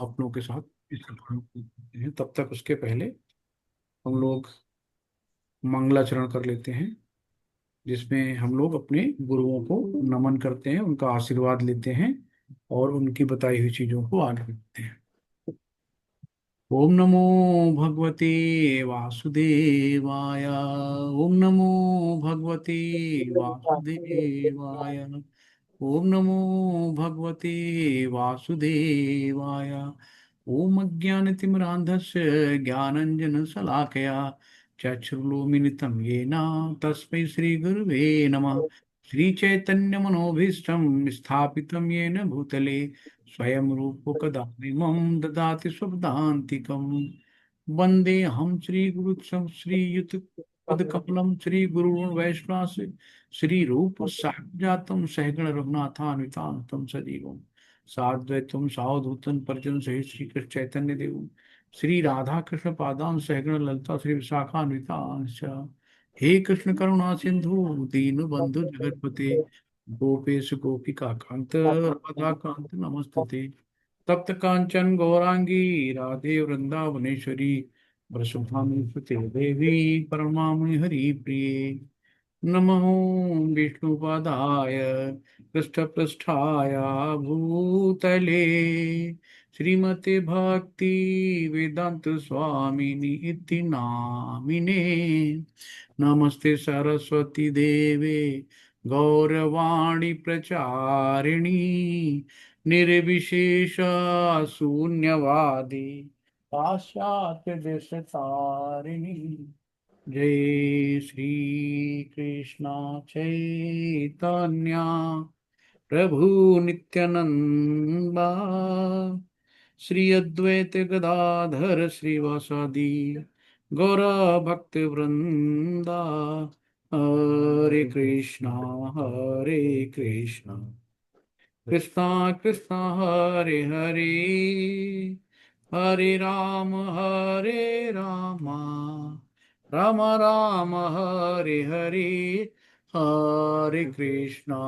अपनों के साथ करते हैं। तब तक उसके पहले हम लोग मंगलाचरण कर लेते हैं, जिसमें हम लोग अपने गुरुओं को नमन करते हैं, उनका आशीर्वाद लेते हैं और उनकी बताई हुई चीजों को आगे बढ़ते हैं। ओम नमो भगवते वासुदेवाय। ओम नमो भगवते वासुदेवाय। ओम नमो भगवते वासुदेवाय। ओम अज्ञानतिमिरान्धस्य ज्ञानञ्जनशलाकया चक्षुर्मिलितं येन तस्मै श्रीगुरुवे नमः। श्रीचैतन्यमनोभीष्टं स्थापितं येन भूतले स्वयं रूपकदामं ददाति स्वपदान्तिकं। वन्देऽहं श्रीयुतपदकमलं श्रीगुरुन् वैष्णवांश्च श्रीरूपसाग्रजातं सहगण रघुनाथान्वितां सजीवं साद्वैतं सावधूतं परिजन सहित श्री कृष्ण चैतन्य देव श्री राधा कृष्ण पादान सहगण ललिता श्री विशाखान्वितांश्च। हे कृष्ण करुणा सिंधु दीन बंधु जगतपते गोपेश गोपिका कांत राधा कांत नमस्तुते। तप्त कांचन गौरांगी राधे वृंदावनेश्वरी वृषभानुसुते देवी परमामि हरि प्रिये। नमो विष्णुपादाय पृष्ठपृष्ठाय भूतले श्रीमते भक्ति वेदांत स्वामिनि इति नामिने। नमस्ते सरस्वती देवे गौरवाणी प्रचारिणी निर्विशेष शून्यवादी पाश्चात्य देश तारिणी। जय श्री कृष्ण चैतन्य प्रभु नित्यानंदा श्री अद्वैत गदाधर श्रीवासादि गौर भक्त वृंदा। हरे कृष्णा हरे कृष्णा कृष्णा कृष्णा हरे हरे हरे राम राम राम हरे हरे। हरे कृष्णा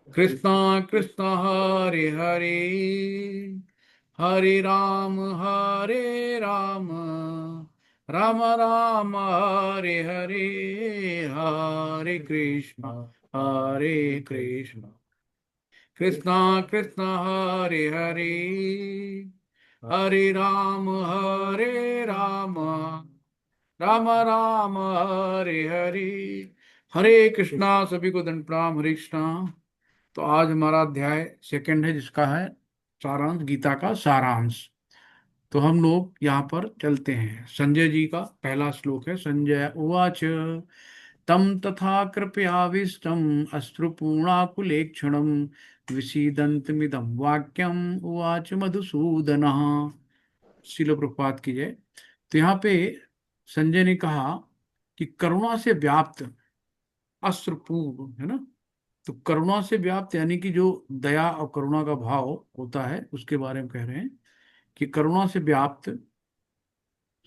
कृष्णा कृष्णा हरे हरे हरे राम राम राम हरे हरे। हरे कृष्णा कृष्णा कृष्णा हरे राम राम राम हरे हरे। हरे कृष्णा। सभी को दंड प्रणाम। हरे कृष्णा। तो आज हमारा अध्याय सेकंड है, जिसका है सारांश, गीता का सारांश। तो हम लोग यहाँ पर चलते हैं। संजय जी का पहला श्लोक है। संजय उवाच तम तथा कृपयाविष्टम अश्रुपूर्णाकुलेक्षणम विषीदन्तमिदं वाक्यम उवाच मधुसूदनः। शिल प्रपात की जय। तो यहाँ पे संजय ने कहा कि करुणा से व्याप्त, अश्रुपूर्ण है ना, तो करुणा से व्याप्त यानी कि जो दया और करुणा का भाव होता है उसके बारे में कह रहे हैं कि करुणा से व्याप्त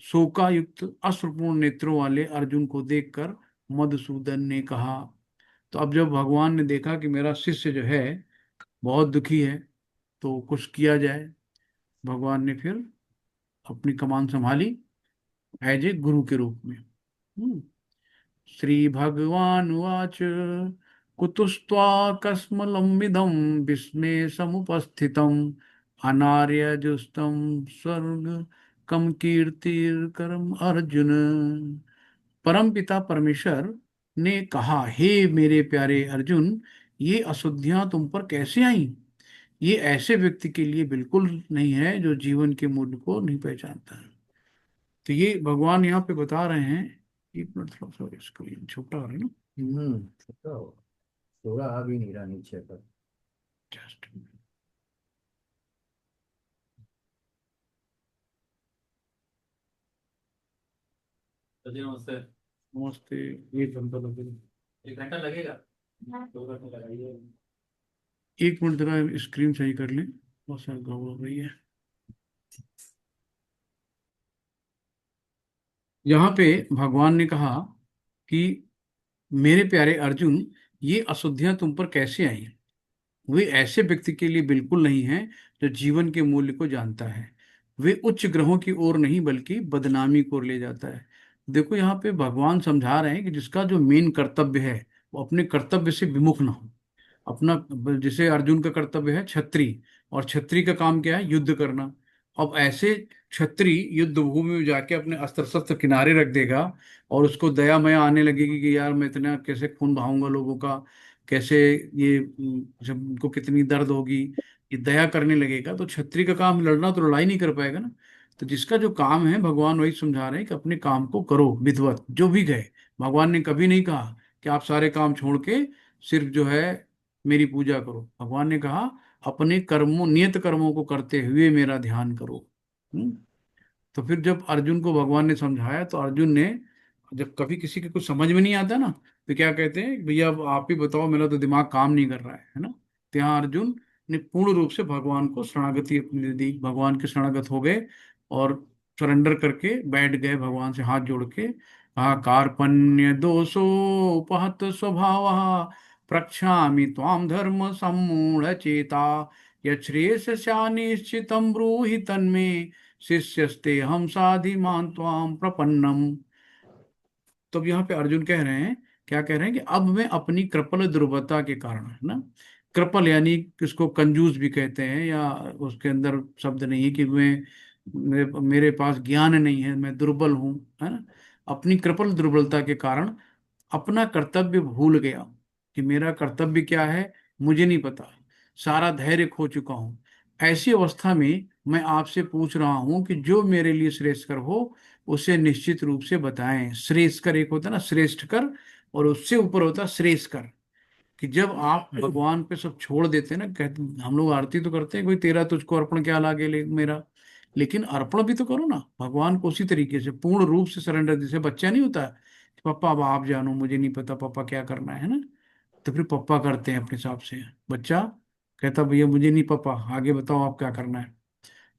शोकायुक्त अश्रुपूर्ण नेत्रों वाले अर्जुन को देखकर मधुसूदन ने कहा। तो अब जब भगवान ने देखा कि मेरा शिष्य जो है बहुत दुखी है, तो कुछ किया जाए। भगवान ने फिर अपनी कमान संभाली एज ए गुरु के रूप में। श्री भगवान वाच कुतुस्त्वाकस्मलमिदं विस्मय समुपस्थितम् अनार्यजुष्टं स्वर्ग कम कीर्तिर्करम अर्जुन। परम पिता परमेश्वर ने कहा, हे मेरे प्यारे अर्जुन, ये अशुद्धियां तुम पर कैसे आई? ये ऐसे व्यक्ति के लिए बिल्कुल नहीं है जो जीवन के मूल्य को नहीं पहचानता है। तो ये भगवान यहाँ पे बता रहे हैं। एक मिनट, थोड़ा सा स्क्रीन छोटा हो रहा है ना। छोटा हो, थोड़ा आ भी नहीं रहा नीचे पर। जस्ट जी नमस्ते। नमस्ते। 1 घंटा लगेगा। 1 घंटा लगेगा। 2 घंटे लगाइए। 1 मिनट जरा स्क्रीन सही कर लें, बहुत सारी गड़बड़ हो रही है। यहाँ पे भगवान ने कहा कि मेरे प्यारे अर्जुन, ये अशुद्धियां तुम पर कैसे आई? वे ऐसे व्यक्ति के लिए बिल्कुल नहीं है जो जीवन के मूल्य को जानता है। वे उच्च ग्रहों की ओर नहीं बल्कि बदनामी को ओर ले जाता है। देखो यहाँ पे भगवान समझा रहे हैं कि जिसका जो मेन कर्तव्य है वो अपने कर्तव्य से विमुख ना हो। अपना, जैसे अर्जुन का कर्तव्य है छत्री, और छत्री का काम क्या है? युद्ध करना। अब ऐसे छत्री युद्ध भूमि में जाके अपने अस्त्र शस्त्र किनारे रख देगा, और उसको दया मया आने लगेगी कि यार मैं इतना कैसे खून बहाऊंगा लोगों का, कैसे ये जब उनको कितनी दर्द होगी, ये दया करने लगेगा, तो छत्री का काम लड़ना, तो लड़ाई नहीं कर पाएगा ना। तो जिसका जो काम है, भगवान वही समझा रहे हैं कि अपने काम को करो विधिवत, जो भी गए। भगवान ने कभी नहीं कहा कि आप सारे काम छोड़ के सिर्फ जो है मेरी पूजा करो। भगवान ने कहा अपने कर्मों, नियत कर्मों को करते हुए मेरा ध्यान करो। हम्म? तो फिर जब अर्जुन को भगवान ने समझाया, तो अर्जुन ने, जब कभी किसी के कुछ समझ में नहीं आता ना, तो क्या कहते हैं, भैया अब आप ही बताओ, मेरा तो दिमाग काम नहीं कर रहा है ना। तो यहाँ अर्जुन ने पूर्ण रूप से भगवान को शरणागति अपनी दे दी, भगवान के शरणागत हो गए, और सरेंडर करके बैठ गए भगवान से हाथ जोड़ के। कहा कार्पण्य दोषो उपहत स्वभाव प्रक्षामि त्वाम धर्म सम्मूढ़ चेता, यश्रेयस्या निश्चितं ब्रूहि तन्मे, शिष्यस्ते हम साधि मान त्वाम प्रपन्नम। तो अब यहाँ पे अर्जुन कह रहे हैं, क्या कह रहे हैं, कि अब मैं अपनी कृपल दुर्बलता के कारण, है ना, कृपल यानी किसको कंजूस भी कहते हैं, या उसके अंदर शब्द नहीं है कि मेरे पास ज्ञान नहीं है, मैं दुर्बल हूँ, है ना, अपनी कृपल दुर्बलता के कारण अपना कर्तव्य भूल गया, कि मेरा कर्तव्य क्या है मुझे नहीं पता, सारा धैर्य खो चुका हूँ। ऐसी अवस्था में मैं आपसे पूछ रहा हूँ कि जो मेरे लिए श्रेयस्कर हो उसे निश्चित रूप से बताएं। श्रेयस्कर एक होता है ना श्रेष्ठ कर, और उससे ऊपर होता है श्रेयस्कर। कि जब आप भगवान पे सब छोड़ देते हैं ना, कहते, हम लोग आरती तो करते हैं, कोई तेरा तुझको अर्पण क्या लागे मेरा, लेकिन अर्पण भी तो करो ना भगवान को, उसी तरीके से पूर्ण रूप से सरेंडर। जैसे बच्चा नहीं होता है, पापा अब आप जानो, मुझे नहीं पता पापा क्या करना है ना, तो फिर पापा करते हैं अपने हिसाब से। बच्चा कहता भैया मुझे नहीं पापा, आगे बताओ आप क्या करना है।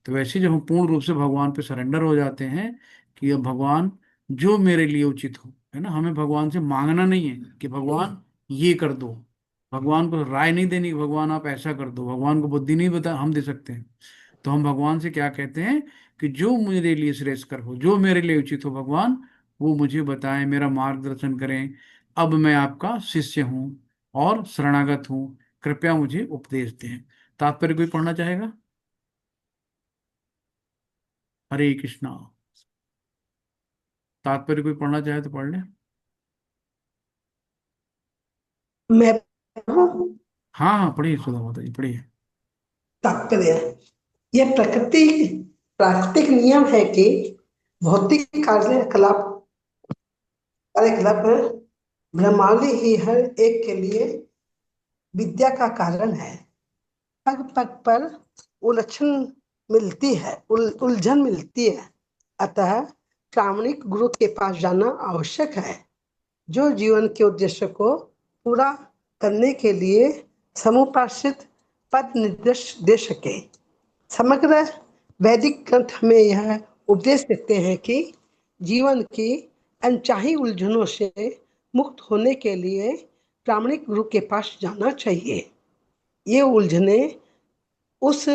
तो वैसे जब हम पूर्ण रूप से भगवान पे सरेंडर हो जाते हैं, कि अब भगवान जो मेरे लिए उचित हो, है ना, हमें भगवान से मांगना नहीं है कि भगवान ये कर दो, भगवान को राय नहीं देनी कि भगवान आप ऐसा कर दो, भगवान को बुद्धि नहीं बता, हम दे सकते हैं। तो हम भगवान से क्या कहते हैं, कि जो मेरे लिए श्रेयस्कर हो, जो मेरे लिए उचित हो भगवान, वो मुझे बताएं, मेरा मार्गदर्शन करें। अब मैं आपका शिष्य हूँ और शरणागत हूँ, कृपया मुझे उपदेश दें। तात्पर्य कोई पढ़ना चाहेगा? हरे कृष्णा। तात्पर्य कोई पढ़ना चाहे तो पढ़ ले। मैं हाँ हाँ, पढ़िए सुधा माता जी, पढ़िए। तात्पर्य यह प्रकृति प्राकृतिक नियम है कि भौतिक कार्यकलाप ब्रह्मांड ही हर एक के लिए विद्या का कारण है। पग पग पर उलझन उलझन मिलती है। अतः प्रामाणिक गुरु के पास जाना आवश्यक है, जो जीवन के उद्देश्य को पूरा करने के लिए समुपार्जित पद निर्देश दे सके। समग्र वैदिक ग्रंथ हमें यह उपदेश देते हैं कि जीवन की अनचाही उलझनों से मुक्त होने के लिए प्रामाणिक गुरु के पास जाना चाहिए। ये उलझने उस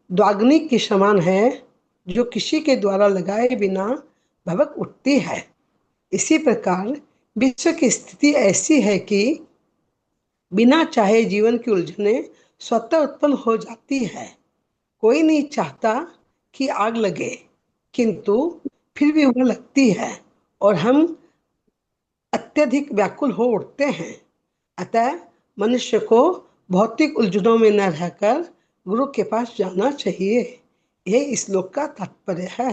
द्वाग्नि के समान है जो किसी के द्वारा लगाए बिना भभक उठती है। इसी प्रकार विश्व की स्थिति ऐसी है कि बिना चाहे जीवन की उलझने स्वतः उत्पन्न हो जाती है। कोई नहीं चाहता कि आग लगे, किंतु फिर भी वह लगती है और हम अत्यधिक व्याकुल हो उठते हैं। अतः मनुष्य को भौतिक उलझनों में न रहकर गुरु के पास जाना चाहिए। यह इस श्लोक का तात्पर्य है।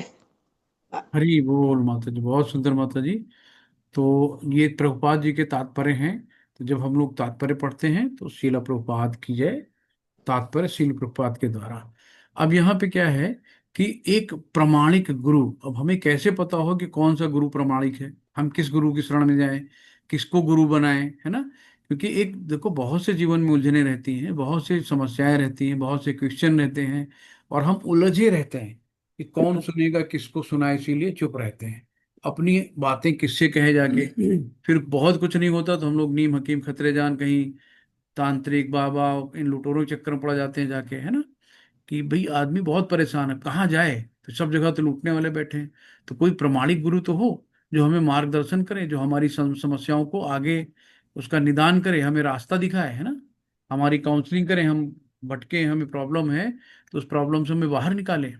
हरी बोल माता जी, बहुत सुंदर माता जी। तो ये प्रभुपाद जी के तात्पर्य हैं। तो जब हम लोग तात्पर्य पढ़ते हैं तो शीला प्रभुपाद की जय, तात्पर्य शील प्रभुपाद के द्वारा। अब यहाँ पे क्या है, कि एक प्रमाणिक गुरु, अब हमें कैसे पता हो कि कौन सा गुरु प्रमाणिक है, हम किस गुरु की शरण में जाएं, किसको गुरु बनाएं, है ना। क्योंकि एक देखो, बहुत से जीवन में उलझने रहती हैं, बहुत सी समस्याएं रहती हैं, बहुत से क्वेश्चन रहते हैं, और हम उलझे रहते हैं कि कौन सुनेगा किसको सुनाए, इसीलिए चुप रहते हैं, अपनी बातें किससे कहे जाके। फिर बहुत कुछ नहीं होता तो हम लोग नीम हकीम खतरे जान, कहीं तांत्रिक बाबा इन लुटेरों के चक्कर में पड़ जाते हैं जाके, है ना, कि भाई आदमी बहुत परेशान है, कहाँ जाए, तो सब जगह तो लूटने वाले बैठे हैं। तो कोई प्रमाणिक गुरु तो हो जो हमें मार्गदर्शन करे, जो हमारी समस्याओं को आगे उसका निदान करे, हमें रास्ता दिखाए, है ना, हमारी काउंसलिंग करे, हम भटके, हमें प्रॉब्लम है तो उस प्रॉब्लम से हमें बाहर निकाले।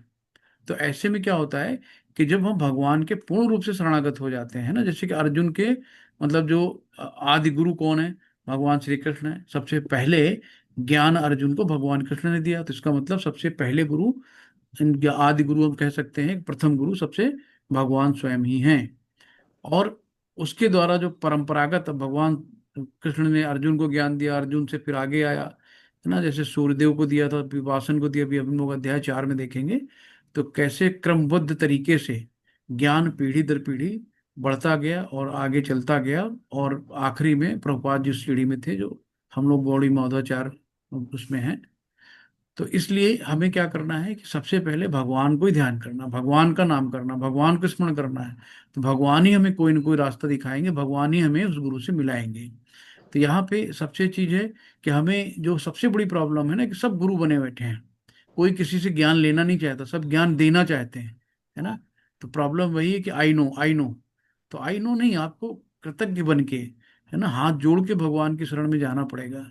तो ऐसे में क्या होता है कि जब हम भगवान के पूर्ण रूप से शरणागत हो जाते हैं ना, जैसे कि अर्जुन के मतलब जो आदि गुरु कौन है, भगवान श्री कृष्ण है। सबसे पहले ज्ञान अर्जुन को भगवान कृष्ण ने दिया, तो इसका मतलब सबसे पहले गुरु, आदि गुरु हम कह सकते हैं, प्रथम गुरु सबसे भगवान स्वयं ही हैं। और उसके द्वारा जो परंपरागत भगवान कृष्ण ने अर्जुन को ज्ञान दिया, अर्जुन से फिर आगे आया, है ना, जैसे सूर्यदेव को दिया था, विभाषण को दिया, अभी हम लोग अध्याय 4 में देखेंगे। तो कैसे क्रमबद्ध तरीके से ज्ञान पीढ़ी दर पीढ़ी बढ़ता गया और आगे चलता गया, और आखिरी में प्रभुपाद जिस सीढ़ी में थे, जो हम लोग गौड़ी महोदयाचार्य उसमें हैं। तो इसलिए हमें क्या करना है कि सबसे पहले भगवान को ही ध्यान करना, भगवान का नाम करना, भगवान को स्मरण करना है। तो भगवान ही हमें कोई ना कोई रास्ता दिखाएंगे, भगवान ही हमें उस गुरु से मिलाएंगे। तो यहाँ पे सबसे चीज है कि हमें जो सबसे बड़ी प्रॉब्लम है ना, कि सब गुरु बने बैठे हैं, कोई किसी से ज्ञान लेना नहीं चाहता, सब ज्ञान देना चाहते हैं, है ना। तो प्रॉब्लम वही है कि आई नो आई नो। तो आई नो नहीं, आपको कृतज्ञ बन के, है ना, हाथ जोड़ के भगवान की शरण में जाना पड़ेगा,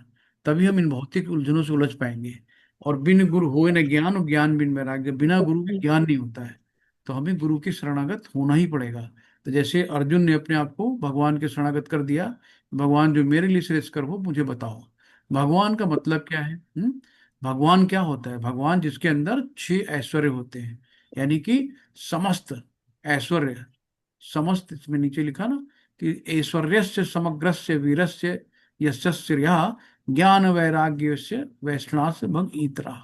तभी हम इन भौतिक उलझनों से उलझ पाएंगे। और बिन गुरु होए न ज्ञान, और ज्ञान बिन वैराग्य, बिना गुरु के ज्ञान नहीं होता है। तो हमें गुरु की शरणागत होना ही पड़ेगा। तो जैसे अर्जुन ने अपने आप को भगवान के शरणागत कर दिया, भगवान जो मेरे लिए श्रेष्ठकर हो मुझे बताओ। भगवान का मतलब क्या है? भगवान क्या होता है? भगवान जिसके अंदर 6 ऐश्वर्य होते हैं, यानी कि समस्त ऐश्वर्य, समस्त, इसमें नीचे लिखा ना कि ऐश्वर्यस्य समग्रस्य वीरस्य यस्य श्रेया ज्ञान वैराग्यस्य वैष्णव भग इतरा।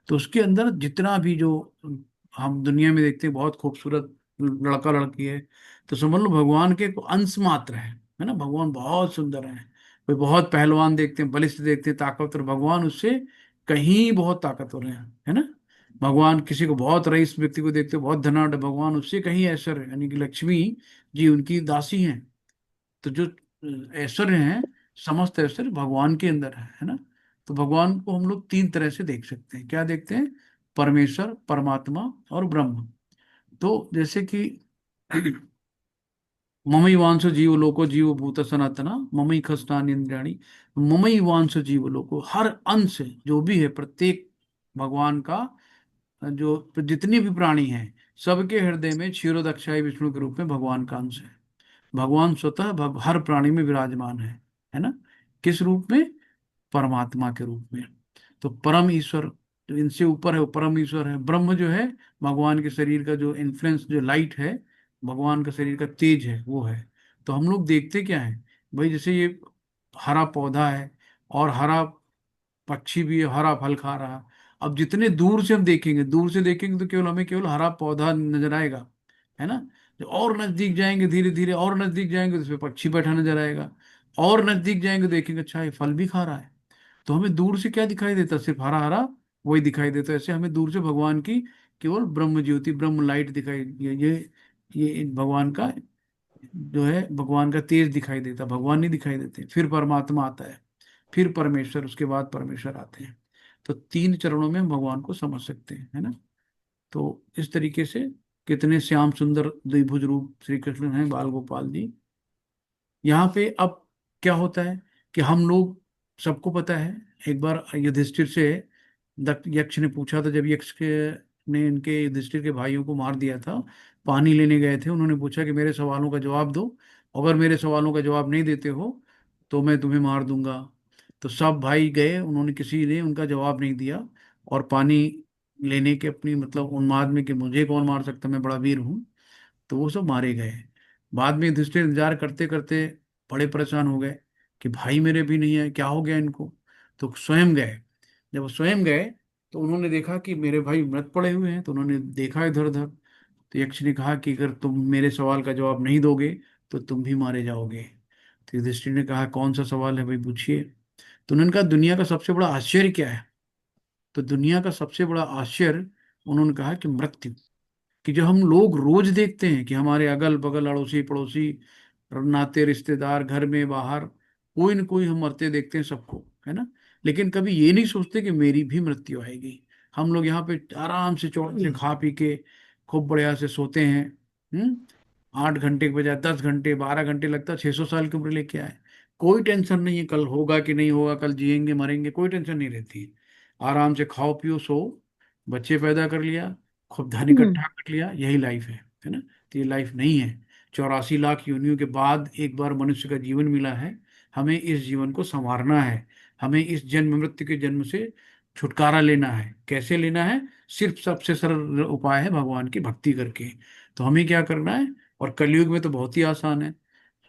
तो उसके अंदर जितना भी जो हम दुनिया में देखते हैं बहुत खूबसूरत लड़का लड़की है, तो समझ लो भगवान के एक अंश मात्र है ना। भगवान बहुत सुंदर है। कोई बहुत पहलवान देखते हैं, बलिष्ठ देखते हैं, ताकतवर, भगवान उससे कहीं बहुत ताकतवर है ना। भगवान किसी को बहुत रईस व्यक्ति को देखते हो, बहुत धनाढ़, भगवान उससे कहीं ऐश्वर्य, यानी कि लक्ष्मी जी उनकी दासी हैं। तो जो ऐश्वर्य हैं, समस्त ऐश्वर्य भगवान के अंदर है ना। तो भगवान को हम लोग 3 तरह से देख सकते हैं। क्या देखते हैं? परमेश्वर, परमात्मा और ब्रह्म। तो जैसे कि ममई वांसो जीव लोको जीव भूत सनातना ममई खस्तान इंद्रियाणी, ममई वांसो जीव लोको, हर अंश जो भी है, प्रत्येक भगवान का जो जितने भी प्राणी हैं, सबके हृदय में क्षीरोदक्षाई विष्णु के रूप में भगवान का अंश है। भगवान स्वतः हर प्राणी में विराजमान है ना। किस रूप में? परमात्मा के रूप में। तो परम ईश्वर जो इनसे ऊपर है वो परम ईश्वर है। ब्रह्म जो है भगवान के शरीर का जो इन्फ्लुएंस, जो लाइट है, भगवान का शरीर का तेज है, वो है। तो हम लोग देखते क्या है भाई, जैसे ये हरा पौधा है और हरा पक्षी भी हरा फल खा रहा। अब जितने दूर से हम देखेंगे, दूर से देखेंगे तो केवल हमें केवल हरा पौधा नजर आएगा, है ना। जो और नजदीक जाएंगे, धीरे धीरे और नजदीक जाएंगे तो उसमें पक्षी बैठा नजर आएगा। और नजदीक जाएंगे देखेंगे अच्छा ये फल भी खा रहा है। तो हमें दूर से क्या दिखाई देता? सिर्फ हरा हरा वही दिखाई देता है। ऐसे हमें दूर से भगवान की केवल ब्रह्म ज्योति, ब्रह्म लाइट दिखाई, ये भगवान का जो है, भगवान का तेज दिखाई देता, भगवान नहीं दिखाई देते। फिर परमात्मा आता है, फिर परमेश्वर, उसके बाद परमेश्वर आते हैं। तो 3 चरणों में हम भगवान को समझ सकते हैं, है ना। तो इस तरीके से कितने श्याम सुंदर द्विभुज रूप श्री कृष्ण हैं, बाल गोपाल जी। यहाँ पे अब क्या होता है कि हम लोग, सबको पता है, एक बार युधिष्ठिर से यक्ष ने पूछा था, जब यक्ष के ने इनके युधिष्ठिर के भाइयों को मार दिया था, पानी लेने गए थे, उन्होंने पूछा कि मेरे सवालों का जवाब दो, अगर मेरे सवालों का जवाब नहीं देते हो तो मैं तुम्हें मार दूंगा। तो सब भाई गए, उन्होंने, किसी ने उनका जवाब नहीं दिया, और पानी लेने के अपनी मतलब उन्माद में कि मुझे कौन मार सकता, मैं बड़ा वीर हूँ, तो वो सब मारे गए। बाद में युधिष्ठिर इंतजार करते करते बड़े परेशान हो गए कि भाई मेरे भी नहीं है, क्या हो गया इनको। तो स्वयं गए। जब वो स्वयं गए तो उन्होंने देखा कि मेरे भाई मृत पड़े हुए हैं, तो उन्होंने देखा इधर उधर। तो यक्ष ने कहा कि अगर तुम मेरे सवाल का जवाब नहीं दोगे तो तुम भी मारे जाओगे। तो युधिष्ठिर ने कहा कौन सा सवाल है भाई, पूछिए। तो उन्होंने कहा दुनिया का सबसे बड़ा आश्चर्य क्या है? तो दुनिया का सबसे बड़ा आश्चर्य उन्होंने कहा कि मृत्यु। कि जो हम लोग रोज देखते हैं कि हमारे अगल बगल, अड़ोसी पड़ोसी, नाते रिश्तेदार, घर में बाहर, कोई न कोई हम मरते देखते हैं सबको। है ना। लेकिन कभी ये नहीं सोचते कि मेरी भी मृत्यु आएगी। हम लोग यहाँ पे आराम से चौड़ से खा पी के खूब बढ़िया से सोते हैं। 8 घंटे के बजाय 10 घंटे 12 घंटे लगता है 600 साल की उम्र लेके आए। कोई टेंशन नहीं है कल होगा कि नहीं होगा, कल जिएंगे मरेंगे, कोई टेंशन नहीं रहती है। आराम से खाओ पियो सो, बच्चे पैदा कर लिया, खूब धन इकट्ठा कर लिया, यही लाइफ है ना। तो ये लाइफ नहीं है। 84 लाख योनियों के बाद एक बार मनुष्य का जीवन मिला है। हमें इस जीवन को संवारना है। हमें इस जन्म मृत्यु के जन्म से छुटकारा लेना है। कैसे लेना है? सिर्फ सबसे सरल उपाय है भगवान की भक्ति करके। तो हमें क्या करना है? और कलयुग में तो बहुत ही आसान है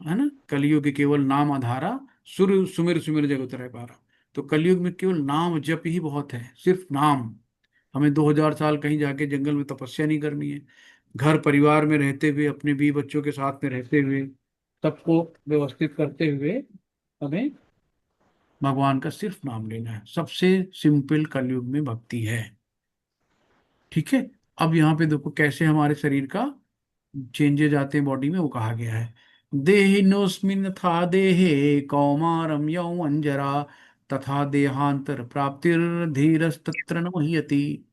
ना। कलयुग के केवल नाम आधारा, सुर सुमिर सुमिर जग उतरै पारा। तो कलयुग में केवल नाम जप ही बहुत है, सिर्फ नाम। हमें 2000 साल कहीं जाके जंगल में तपस्या नहीं करनी है। घर परिवार में रहते हुए, अपने बीवी बच्चों के साथ में रहते हुए, सबको व्यवस्थित करते हुए हमें भगवान का सिर्फ नाम लेना है। सबसे सिंपल कलयुग में भक्ति है। ठीक है। अब यहाँ पे देखो कैसे हमारे शरीर का चेंजेज आते हैं बॉडी में, वो कहा गया है। देहिनोस्मिन था देहे कौमारम यौवनजरा तथा देहांतर प्राप्तिर्धीरस्तत्र न मुह्यति।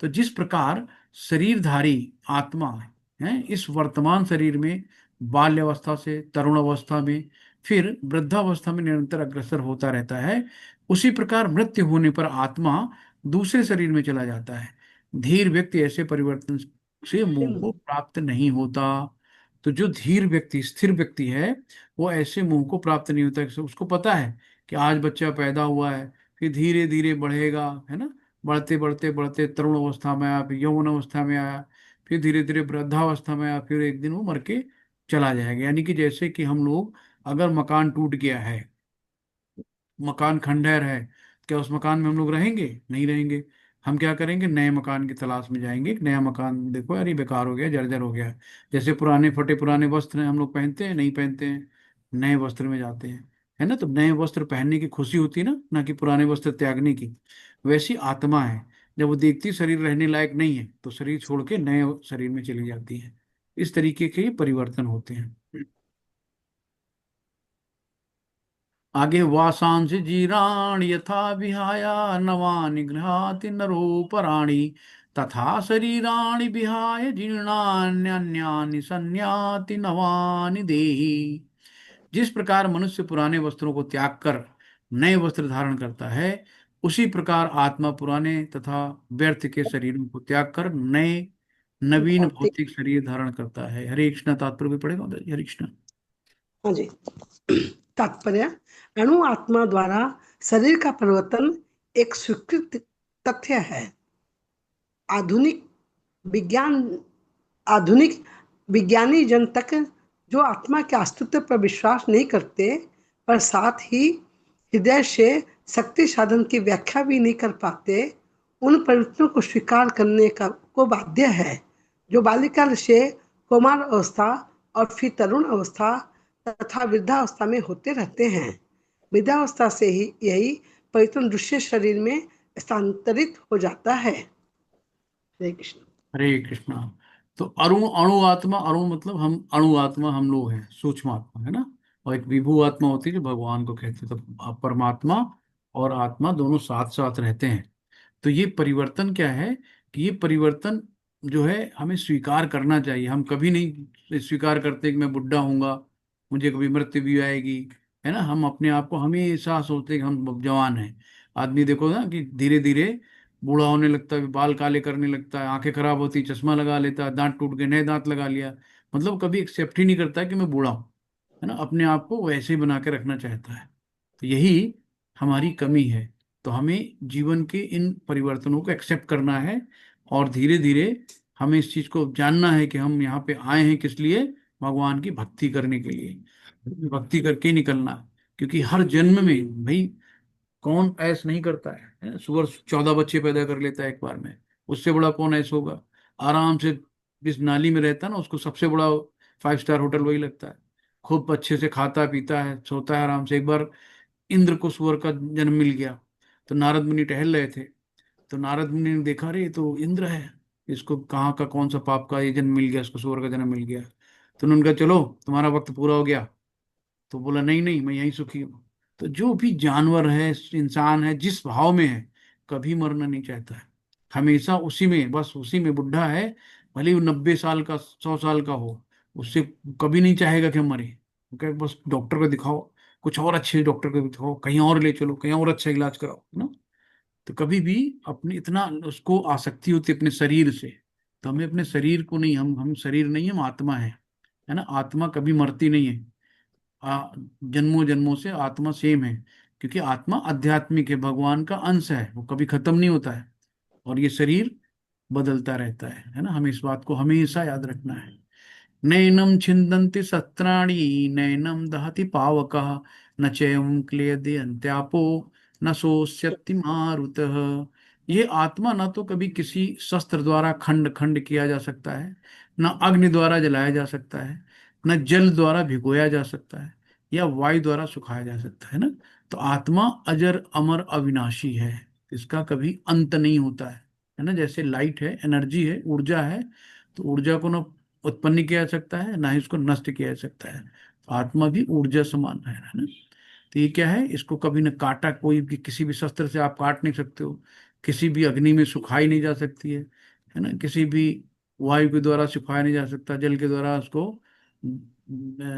तो जिस प्रकार शरीरधारी आत्मा है इस वर्तमान शरीर में बाल्यावस्था से तरुण अवस्था में, फिर वृद्धावस्था में निरंतर अग्रसर होता रहता है, उसी प्रकार मृत्यु होने पर आत्मा दूसरे शरीर में चला जाता है। धीर व्यक्ति ऐसे परिवर्तन से मोह को प्राप्त नहीं होता। तो जो धीर व्यक्ति, स्थिर व्यक्ति है, वो ऐसे मोह को प्राप्त नहीं होता। उसको पता है कि आज बच्चा पैदा हुआ है, फिर धीरे धीरे बढ़ेगा, है ना। बढ़ते बढ़ते बढ़ते तरुण अवस्था में आया, फिर यौवन अवस्था में आया, फिर धीरे धीरे वृद्धावस्था में आया, फिर एक दिन वो मर के चला जाएगा। यानी कि जैसे कि हम लोग, अगर मकान टूट गया है, मकान खंडहर है, क्या उस मकान में हम लोग रहेंगे? नहीं रहेंगे। हम क्या करेंगे? नए मकान की तलाश में जाएंगे। एक नया मकान देखो यार, ये बेकार हो गया, जर्जर हो गया है। जैसे पुराने फटे पुराने वस्त्र हैं, हम लोग पहनते हैं? नहीं पहनते हैं, नए वस्त्र में जाते हैं, है ना। तो नए वस्त्र पहनने की खुशी होती है ना कि पुराने वस्त्र त्यागने की। वैसी आत्मा है, जब वो देखती शरीर रहने लायक नहीं है तो शरीर छोड़ के नए शरीर में चली जाती है। इस तरीके के ये परिवर्तन होते हैं। आगे, वासांसि जीराणि यथा विहाया नवानि गृहाति नरोपराणि तथा शरीराणि विहाय जीर्णान्यान्यानि संयाति नवानि देहि। जिस प्रकार मनुष्य पुराने वस्त्रों को त्याग कर नए वस्त्र धारण करता है, उसी प्रकार आत्मा पुराने तथा व्यर्थ के शरीरों को त्याग कर नए नवीन भौतिक। भौतिक शरीर धारण करता है। हरे कृष्ण। तात्पर्य भी पढ़ेगा उधर जी? हरे कृष्ण। हाँ जी। तात्पर्य, अणु आत्मा द्वारा शरीर का परिवर्तन एक स्वीकृत तथ्य है। आधुनिक विज्ञान आधुनिक विज्ञानी जन तक जो आत्मा के अस्तित्व पर विश्वास नहीं करते, पर साथ ही हृदय से शक्ति साधन की व्याख्या भी नहीं कर पाते, उन परिवर्तनों को स्वीकार करने का को बाध्य है, जो बाल्यकाल से कौमार अवस्था और फिर तरुण अवस्था तथा वृद्धावस्था में होते रहते हैं। वृद्धावस्था से ही यही परिवर्तन दूसरे शरीर में स्थानांतरित हो जाता है। हरे कृष्ण। हरे कृष्णा। तो अणु अणु आत्मा, अणु मतलब हम, अणु आत्मा हम लोग हैं, सूक्ष्म आत्मा, है ना। और एक विभू आत्मा होती है जो भगवान को कहते हैं। तो परमात्मा और आत्मा दोनों साथ साथ रहते हैं। तो ये परिवर्तन क्या है कि ये परिवर्तन जो है हमें स्वीकार करना चाहिए। हम कभी नहीं स्वीकार करते कि मैं बुढ़ा हूंगा, मुझे कभी मृत्यु भी आएगी, है ना। हम अपने आप को हमेशा सोचते कि हम जवान हैं। आदमी देखो ना कि धीरे धीरे बूढ़ा होने लगता है, बाल काले करने लगता है, आंखें खराब होती, चश्मा लगा लेता है, दांत टूट गए नए दांत लगा लिया। मतलब कभी एक्सेप्ट ही नहीं करता है कि मैं बूढ़ा हूं, है ना। अपने आप को वैसे ही बना के रखना चाहता है। तो यही हमारी कमी है। तो हमें जीवन के इन परिवर्तनों को एक्सेप्ट करना है, और धीरे धीरे हमें इस चीज को जानना है कि हम यहाँ पे आए हैं किस लिए? भगवान की भक्ति करने के लिए। भक्ति करके ही निकलना है। क्योंकि हर जन्म में भाई कौन ऐस नहीं करता है ना? सुअर 14 बच्चे पैदा कर लेता है एक बार में, उससे बड़ा कौन ऐस होगा? आराम से जिस नाली में रहता है ना, उसको सबसे बड़ा 5 स्टार होटल वही लगता है। खूब अच्छे से खाता पीता है, सोता है आराम से। एक बार इंद्र को सुअर का जन्म मिल गया। तो नारद मुनि टहल रहे थे, तो नारद मुनि ने देखा, रे ये तो इंद्र है, इसको कहाँ का कौन सा पाप का ये जन्म मिल गया, इसको सुअर का जन्म मिल गया। तो उन्होंने कहा चलो तुम्हारा वक्त पूरा हो गया। तो बोला नहीं नहीं, मैं यहीं सुखी हूँ। तो जो भी जानवर है, इंसान है, जिस भाव में है, कभी मरना नहीं चाहता है। हमेशा उसी में, बस उसी में बुढ़ा है, भले ही वो 90 साल का, 100 साल का हो, उससे कभी नहीं चाहेगा कि हम मरे। क्योंकि बस डॉक्टर को दिखाओ, कुछ और अच्छे डॉक्टर को दिखाओ, कहीं और ले चलो, कहीं और अच्छा इलाज कराओ, है ना। तो कभी भी अपने इतना उसको आसक्ति होती है अपने शरीर से। तो हमें अपने शरीर को नहीं, हम शरीर नहीं, हम आत्मा है ना। आत्मा कभी मरती नहीं है। जन्मों जन्मों से आत्मा सेम है, क्योंकि आत्मा आध्यात्मिक है, भगवान का अंश है, वो कभी खत्म नहीं होता है। और ये शरीर बदलता रहता है ना। हमें इस बात को हमेशा याद रखना है। नैनम छिन्दन्ति शस्त्राणि, नैनम दहति पावकः, न चैवं क्लियते अन्त्यापो, न सोष्यति मारुतः। ये आत्मा ना तो कभी किसी शस्त्र द्वारा खंड खंड किया जा सकता है, न अग्नि द्वारा जलाया जा सकता है, न जल द्वारा भिगोया जा सकता है, या वायु द्वारा सुखाया जा सकता है ना। तो आत्मा अजर अमर अविनाशी है, इसका कभी अंत नहीं होता है ना। जैसे लाइट है, एनर्जी है, ऊर्जा है, तो ऊर्जा को ना उत्पन्न किया जा सकता है, ना ही उसको नष्ट किया जा सकता है। तो आत्मा भी ऊर्जा समान है ना। तो ये क्या है, इसको कभी न काटा, कोई भी किसी भी शस्त्र से आप काट नहीं सकते हो, किसी भी अग्नि में सुखाई नहीं जा सकती है ना। किसी भी वायु के द्वारा सुखाया नहीं जा सकता, जल के द्वारा उसको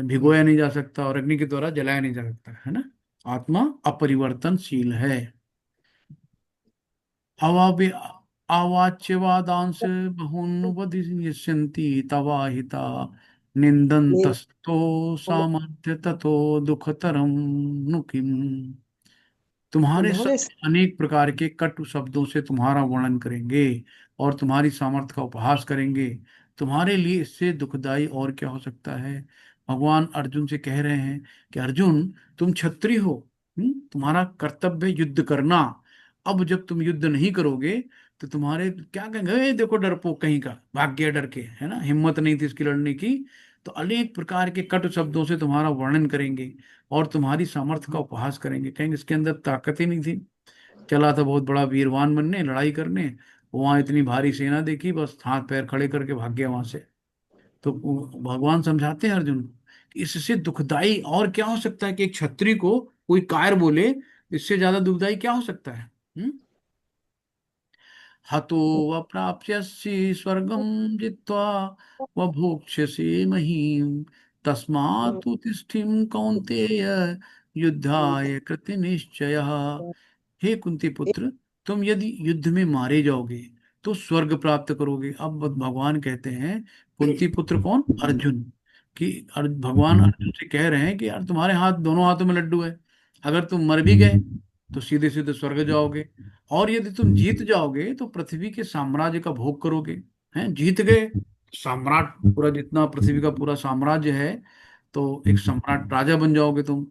भिगोया नहीं जा सकता, और अग्नि के द्वारा जलाया नहीं जा सकता, है ना। आत्मा अपरिवर्तनशील है। अवापि अवाच्यवादांश बहून् वदिष्यन्ति तवाहिता, निन्दन्तस्तो सामर्थ्य ततो दुःखतरं नु किम्। तुम्हारे सब तुम्हारे अनेक प्रकार के कटु शब्दों से तुम्हारा वर्णन करेंगे, और तुम्हारी सामर्थ्य का उपहास करेंगे। तुम्हारे लिए इससे दुखदाई और क्या हो सकता है। भगवान अर्जुन से कह रहे हैं कि अर्जुन, तुम क्षत्रिय हो, तुम्हारा कर्तव्य है युद्ध करना। अब जब तुम युद्ध नहीं करोगे, तो तुम्हारे क्या कहेंगे, "ए, देखो डरपोक कहीं का, भाग गया डर के, है ना, हिम्मत नहीं थी इसकी लड़ने की।" तो अनेक प्रकार के कटु शब्दों से तुम्हारा वर्णन करेंगे, और तुम्हारी सामर्थ्य का उपहास करेंगे, कहेंगे इसके अंदर ताकत ही नहीं थी, चला था बहुत बड़ा वीरवान बनने, लड़ाई करने, वहां इतनी भारी सेना देखी, बस हाथ पैर खड़े करके भाग गया वहां से। तो भगवान समझाते हैं अर्जुन को कि इससे दुखदाई और क्या हो सकता है, कि एक क्षत्रिय को कोई कायर बोले, इससे ज्यादा दुखदाई क्या हो सकता है। हम्म? हतो व प्राप्स्यसि स्वर्गं जित्वा, व भोक्ष्यसि महीम्, तस्मात् उत्तिष्ठ कौन्तेय, युद्धाय कृतनिश्चयः। हे कुंती पुत्र, तुम यदि युद्ध में मारे जाओगे, तो स्वर्ग प्राप्त करोगे। अब भगवान कहते हैं, कुंती पुत्र कौन, अर्जुन, कि भगवान अर्जुन से कह रहे हैं कि यार, तुम्हारे हाथ, दोनों हाथों में लड्डू है। अगर तुम मर भी गए, तो सीधे सीधे स्वर्ग जाओगे, और यदि तुम जीत जाओगे, तो पृथ्वी के साम्राज्य का भोग करोगे। हैं, जीत गए, सम्राट, पूरा जितना पृथ्वी का पूरा साम्राज्य है, तो एक सम्राट राजा बन जाओगे तुम।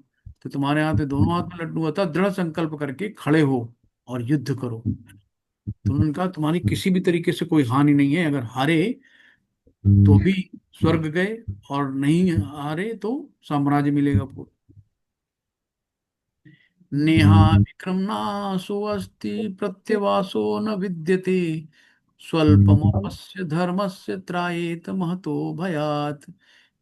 तो तुम्हारे हाथ में, दोनों हाथ में लड्डू होता, दृढ़ संकल्प करके खड़े हो और युद्ध करो। तो उन्होंने कहा तुम्हारी किसी भी तरीके से कोई हानि नहीं है, अगर हारे तो भी स्वर्ग गए, और नहीं हारे तो साम्राज्य मिलेगा पूरा। नेहा विक्रमणासो अस्ति, प्रत्यवासो न विद्यते, स्वल्पमपस्य धर्मस्य त्रायेत महतो भयात्।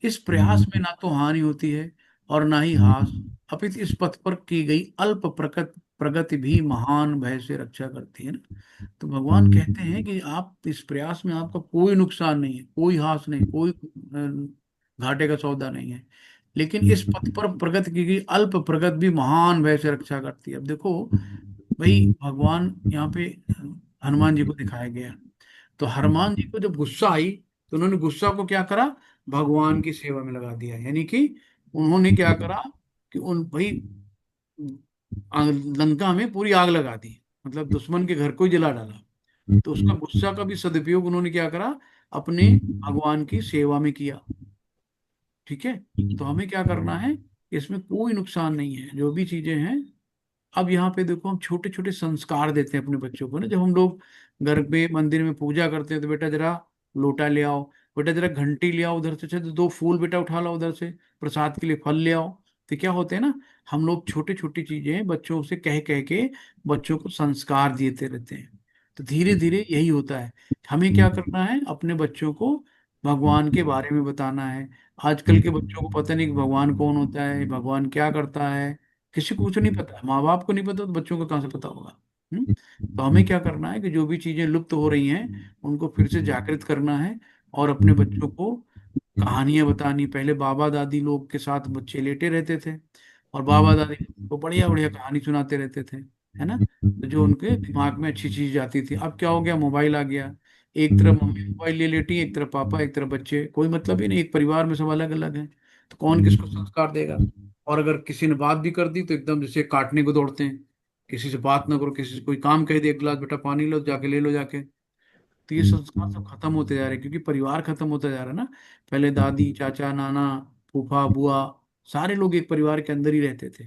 इस प्रयास में ना तो हानि होती है, और ना ही हास, अपितु इस पथ पर की गई अल्प प्रगति भी महान भय से रक्षा करती है ना। तो भगवान कहते हैं कि आप इस प्रयास में आपका कोई नुकसान नहीं है, कोई हास नहीं, कोई घाटे का सौदा नहीं है। लेकिन इस पथ पर प्रगति की गई अल्प प्रगति भी महान भय से रक्षा करती है। अब देखो भाई, भगवान यहाँ पे हनुमान जी को दिखाया गया, तो हनुमान जी को जब गुस्सा आई, तो उन्होंने गुस्सा को क्या करा, भगवान की सेवा में लगा दिया। यानी कि उन्होंने क्या करा, कि उन भाई लंका में पूरी आग लगा दी, मतलब दुश्मन के घर को ही जला डाला। तो उसका गुस्सा का भी सदुपयोग उन्होंने क्या करा, अपने भगवान की सेवा में किया। ठीक है। तो हमें क्या करना है, इसमें कोई नुकसान नहीं है, जो भी चीजें हैं। अब यहाँ पे देखो, हम छोटे छोटे संस्कार देते हैं अपने बच्चों को ना। जब हम लोग घर पे मंदिर में पूजा करते हैं, तो बेटा जरा लोटा ले आओ, बेटा जरा घंटी ले आओ उधर से, अच्छा तो 2 फूल बेटा उठा लाओ उधर से, प्रसाद के लिए फल ले आओ। तो क्या होते हैं ना, हम लोग छोटी छोटी चीजें बच्चों से कह कह के बच्चों को संस्कार देते रहते हैं। तो धीरे धीरे यही होता है। हमें क्या करना है, अपने बच्चों को भगवान के बारे में बताना है। आजकल के बच्चों को पता नहीं कि भगवान कौन होता है, भगवान क्या करता है। किसी को कुछ नहीं पता, माँ बाप को नहीं पता तो बच्चों को कहाँ से पता होगा। तो हमें क्या करना है कि जो भी चीजें लुप्त हो रही हैं उनको फिर से जागृत करना है, और अपने बच्चों को कहानियां बतानी। पहले बाबा दादी लोग के साथ बच्चे लेटे रहते थे और बाबा दादी को बढ़िया बढ़िया कहानी सुनाते रहते थे, है ना। तो जो उनके दिमाग में अच्छी चीज जाती थी। अब क्या हो गया, मोबाइल आ गया, एक तरफ मम्मी मोबाइल ले लेटी, एक तरफ पापा, एक तरफ बच्चे, कोई मतलब ही नहीं, एक परिवार में सब अलग अलग है। तो कौन किसको संस्कार देगा। और अगर किसी ने बात भी कर दी तो एकदम जैसे काटने को दौड़ते हैं, किसी से बात ना करो, किसी से कोई काम कह दे, एक गिलास बेटा पानी लो, जाके ले लो जाके। तो ये संस्कार सब खत्म होते जा रहे हैं, क्योंकि परिवार खत्म होता जा रहा है ना। पहले दादी चाचा नाना फूफा बुआ सारे लोग एक परिवार के अंदर ही रहते थे,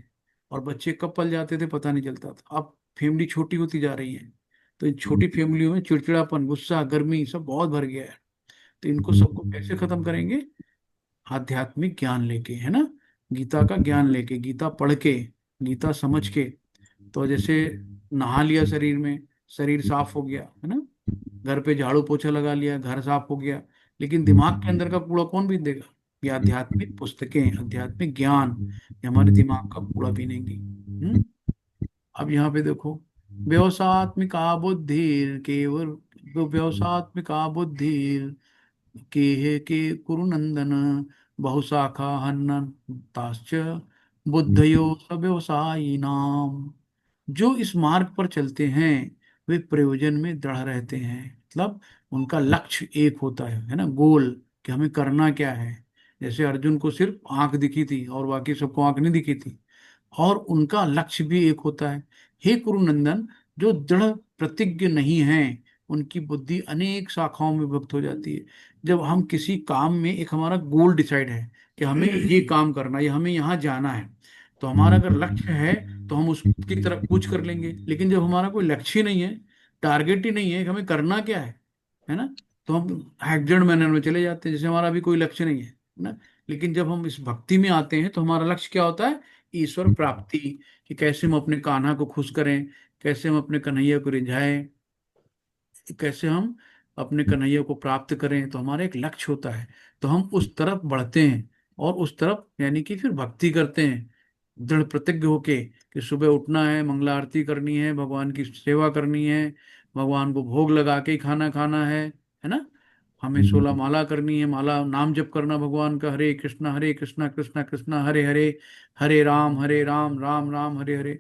और बच्चे कब पल जाते थे पता नहीं चलता था। अब फैमिली छोटी होती जा रही है, तो इन छोटी फैमिलियों में चिड़चिड़ापन गुस्सा गर्मी सब बहुत भर गया है। तो इनको सबको कैसे खत्म करेंगे, आध्यात्मिक ज्ञान लेके, है ना। गीता का ज्ञान लेके, गीता पढ़ के, गीता समझ के। तो जैसे नहा लिया शरीर में, शरीर साफ हो गया, है ना। घर पे झाड़ू पोछा लगा लिया, घर साफ हो गया। लेकिन दिमाग के अंदर का कूड़ा कौन बीन देगा। ये आध्यात्मिक पुस्तकें, आध्यात्मिक ज्ञान, ये हमारे दिमाग का कूड़ा बीनेंगी। अब यहाँ पे देखो, व्यवसात्मिका बुद्धिर केवल, व्यवसात्मिका बुद्धिर के कुरुनंदन बहुशाखा हन्नताश्च बुद्धयो सव्यवसायी नाम। जो इस मार्ग पर चलते हैं वे प्रयोजन में दृढ़ रहते हैं, मतलब उनका लक्ष्य एक होता है ना, गोल, कि हमें करना क्या है। जैसे अर्जुन को सिर्फ आंख दिखी थी और बाकी सबको आंख नहीं दिखी थी, और उनका लक्ष्य भी एक होता है। हे कुरुनंदन, जो दृढ़ प्रतिज्ञ नहीं है उनकी बुद्धि अनेक शाखाओं में विभक्त हो जाती है। जब हम किसी काम में, एक हमारा गोल डिसाइड है कि हमें ये काम करना है या हमें यहाँ जाना है, तो हमारा अगर लक्ष्य है तो हम उसकी तरफ कूच कर लेंगे। लेकिन जब हमारा कोई लक्ष्य ही नहीं है, टारगेट ही नहीं है कि हमें करना क्या है ना, तो हम हैकजर्ड मैनर में चले जाते हैं, जैसे हमारा अभी कोई लक्ष्य नहीं है ना। लेकिन जब हम इस भक्ति में आते हैं तो हमारा लक्ष्य क्या होता है, ईश्वर प्राप्ति, कि कैसे हम अपने कान्हा को खुश करें, कैसे हम अपने कन्हैया को रिझाएं, कैसे हम अपने कन्हैया को प्राप्त करें। तो हमारा एक लक्ष्य होता है, तो हम उस तरफ बढ़ते हैं, और उस तरफ यानी कि फिर भक्ति करते हैं, दृढ़ प्रतिज्ञ होके कि सुबह उठना है, मंगला आरती करनी है, भगवान की सेवा करनी है, भगवान को भोग लगा के ही खाना खाना है ना। हमें 16 माला करनी है, माला नाम जप करना भगवान का, हरे कृष्णा कृष्णा कृष्णा हरे हरे, हरे राम राम राम हरे हरे।